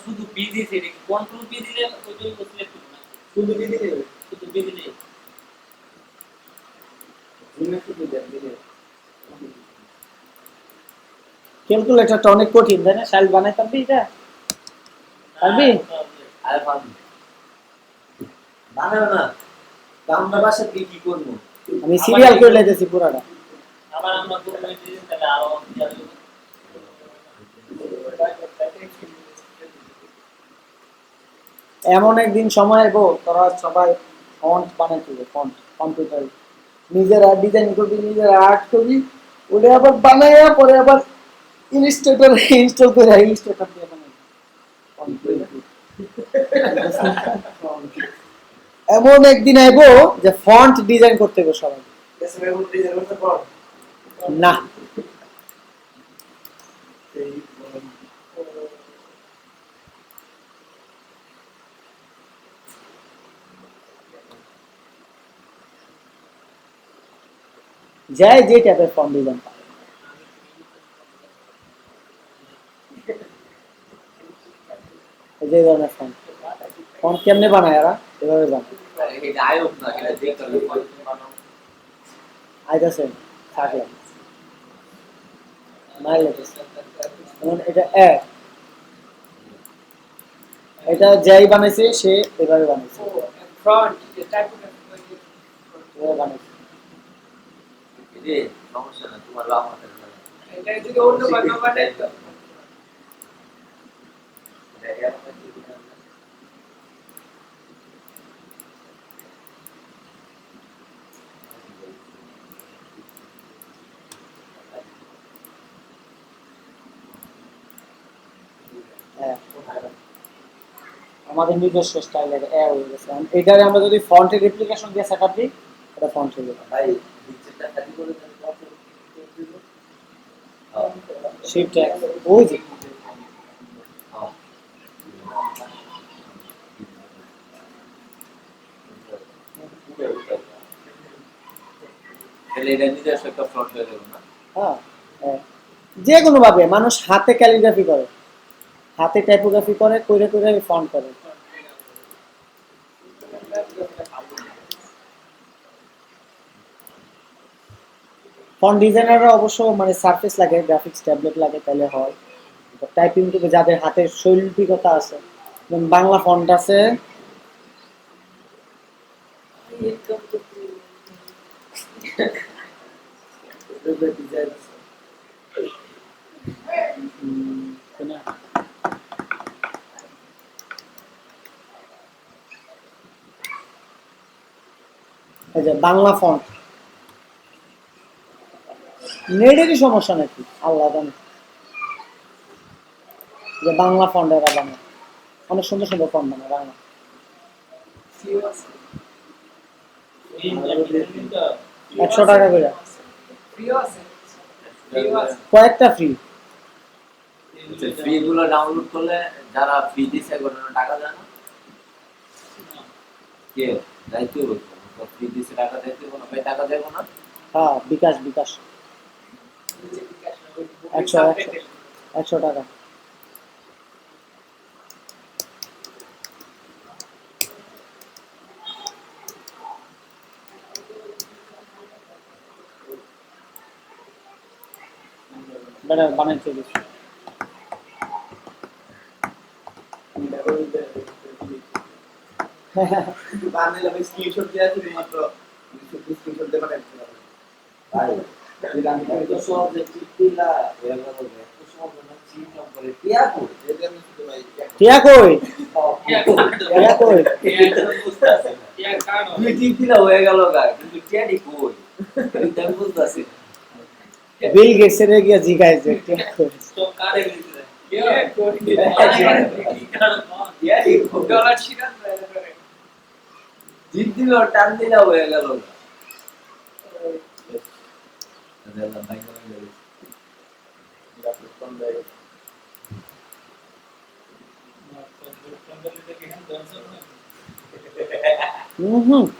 শুধু বি দিয়েছে, কন্ট্রোল বি দিলে ওইটাই সিলেক্ট করবে না, শুধু কি দিলে শুধু বি দিলে জুমে শুধু দিলে ক্যালকুলেটরটা অনেক কঠিন, তাই না? শাইল বানাই পারবি এটা? পারবি? আর পাবি বানাও না কামটা বাসা কি কি করব আমি সিরিয়াল করে লাইতেছি পুরাটা। আবার আমরা ডকুমেন্ট দিই তাহলে আরো এমন একদিন সময় আসবো তোরা সবাই ফন্ট বানাইতে হবে, ফন্ট কম্পিউটার নিজেরা ডিজাইন করবি, নিজেরা আর্ট করবি, ওটা আবার বানাইয়া পরে আবার ইনস্টলেটর ইনস্টল করে ইনস্টলেটর দিয়ে বানাবি। এমন একদিন আইবো যে ফন্ট ডিজাইন করতে হবে সবাই। না যাই যে টাইপের ফন্ট ডিজাইন পারে, যে ধরনের ফন্ট ফন্ট কেমনে বানায় এরা এভাবে বানায়। এটা আয়োগ না, এটা দেখতে হবে আইতাছে থাকলাম মাইল এটা এটা যাই বানাইছে সে এভাবে বানাইছে, front typography এভাবে বানাইছে। রে সমস্যা না, তোমার লাভ আছে না। এটা যদি অন্য কোনো বানাই তো আমাদের নিজস্ব স্টাইলের হয়ে গেছে। এটারে আমরা যদি ফন্টের রেপ্লিকেশন দিয়ে সেটআপ দিই এটা ফন্ট হয়ে যাবে। ভাই ডিজিটাল খালি করে দেন কত দিব। শিফট ওই যে তাহলে এটা নিজস্ব একটা ফ্রন্ট হয়ে যাবে না। হ্যাঁ যে কোনো ভাবে মানুষ হাতে ক্যালিগ্রাফি করে, হাতে টাইপোগ্রাফি করে, কইরে কইরে ফন্ট করে। ফন্ট ডিজাইনাররা অবশ্য মানে সারফেস লাগে, গ্রাফিক্স ট্যাবলেট লাগে, তাহলে হয়। টাইপিং থেকে যাদের হাতের শৈল্পিকতা আছে, যেমন বাংলা ফন্ট আছে, এই যে বাংলা ফন্ট নেটেরই সমস্যা নাকি আল্লাহ জানে, যে বাংলা ফন্ট এরা বানায় অনেক সুন্দর সুন্দর ফন্ট বানায় বাংলা। ফিউ আছে 100 টাকা করে ফিউ আছে কয়েকটা ফ্রি। ফ্রি গুলো ডাউনলোড করলে যারা ফ্রি দিছে কোনো টাকা দেয় না, কে দায়িত্ব হচ্ছে ফ্রি দিছে টাকা দিতে কোনো ভাই টাকা দেব না। হ্যাঁ বিকাশ 100 টাকা। বানাইতে দিচ্ছি বানাইলে আমি স্ক্রিনশট দিয়ে আছে মাত্র স্ক্রিনশট দিয়ে পাঠাই দিতে পারবো ভাই। আমি তো সব যে চিঠিলা হয়ে গেল তো সব না চিট নম্বরে টিয়া কোড এটা আমি শুধু ভাই টিয়া কই তুমি চিঠিলা হয়ে গেল গা, কিন্তু টিয়াডি কই এটা আমি বুঝতাছি না। বিল গেটসের গিয়া জিগাইছে টিয়া কই। তো কারে দিতে টিয়াডি কই ডলার শিকার করে জিত দিল টান দিলা হয়ে গেল গা। আল্লাহ ভাই করে গেল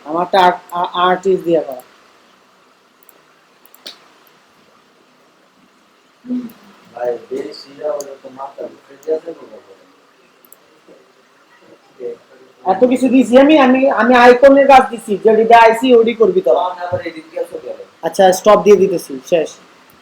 আমারটা আর্টিস্ট দিয়ে করা। ভাই বেশি যাও তো মাথা উঠে যাবে বলো। এত কিছু দিছি আমি আমি আমি আইকনের কাজ দিছি, যেটা আইসি ওডি করবি তো। আবার এদিকে চলে গেল। আচ্ছা স্টপ দিয়ে দিতেছি, শেষ।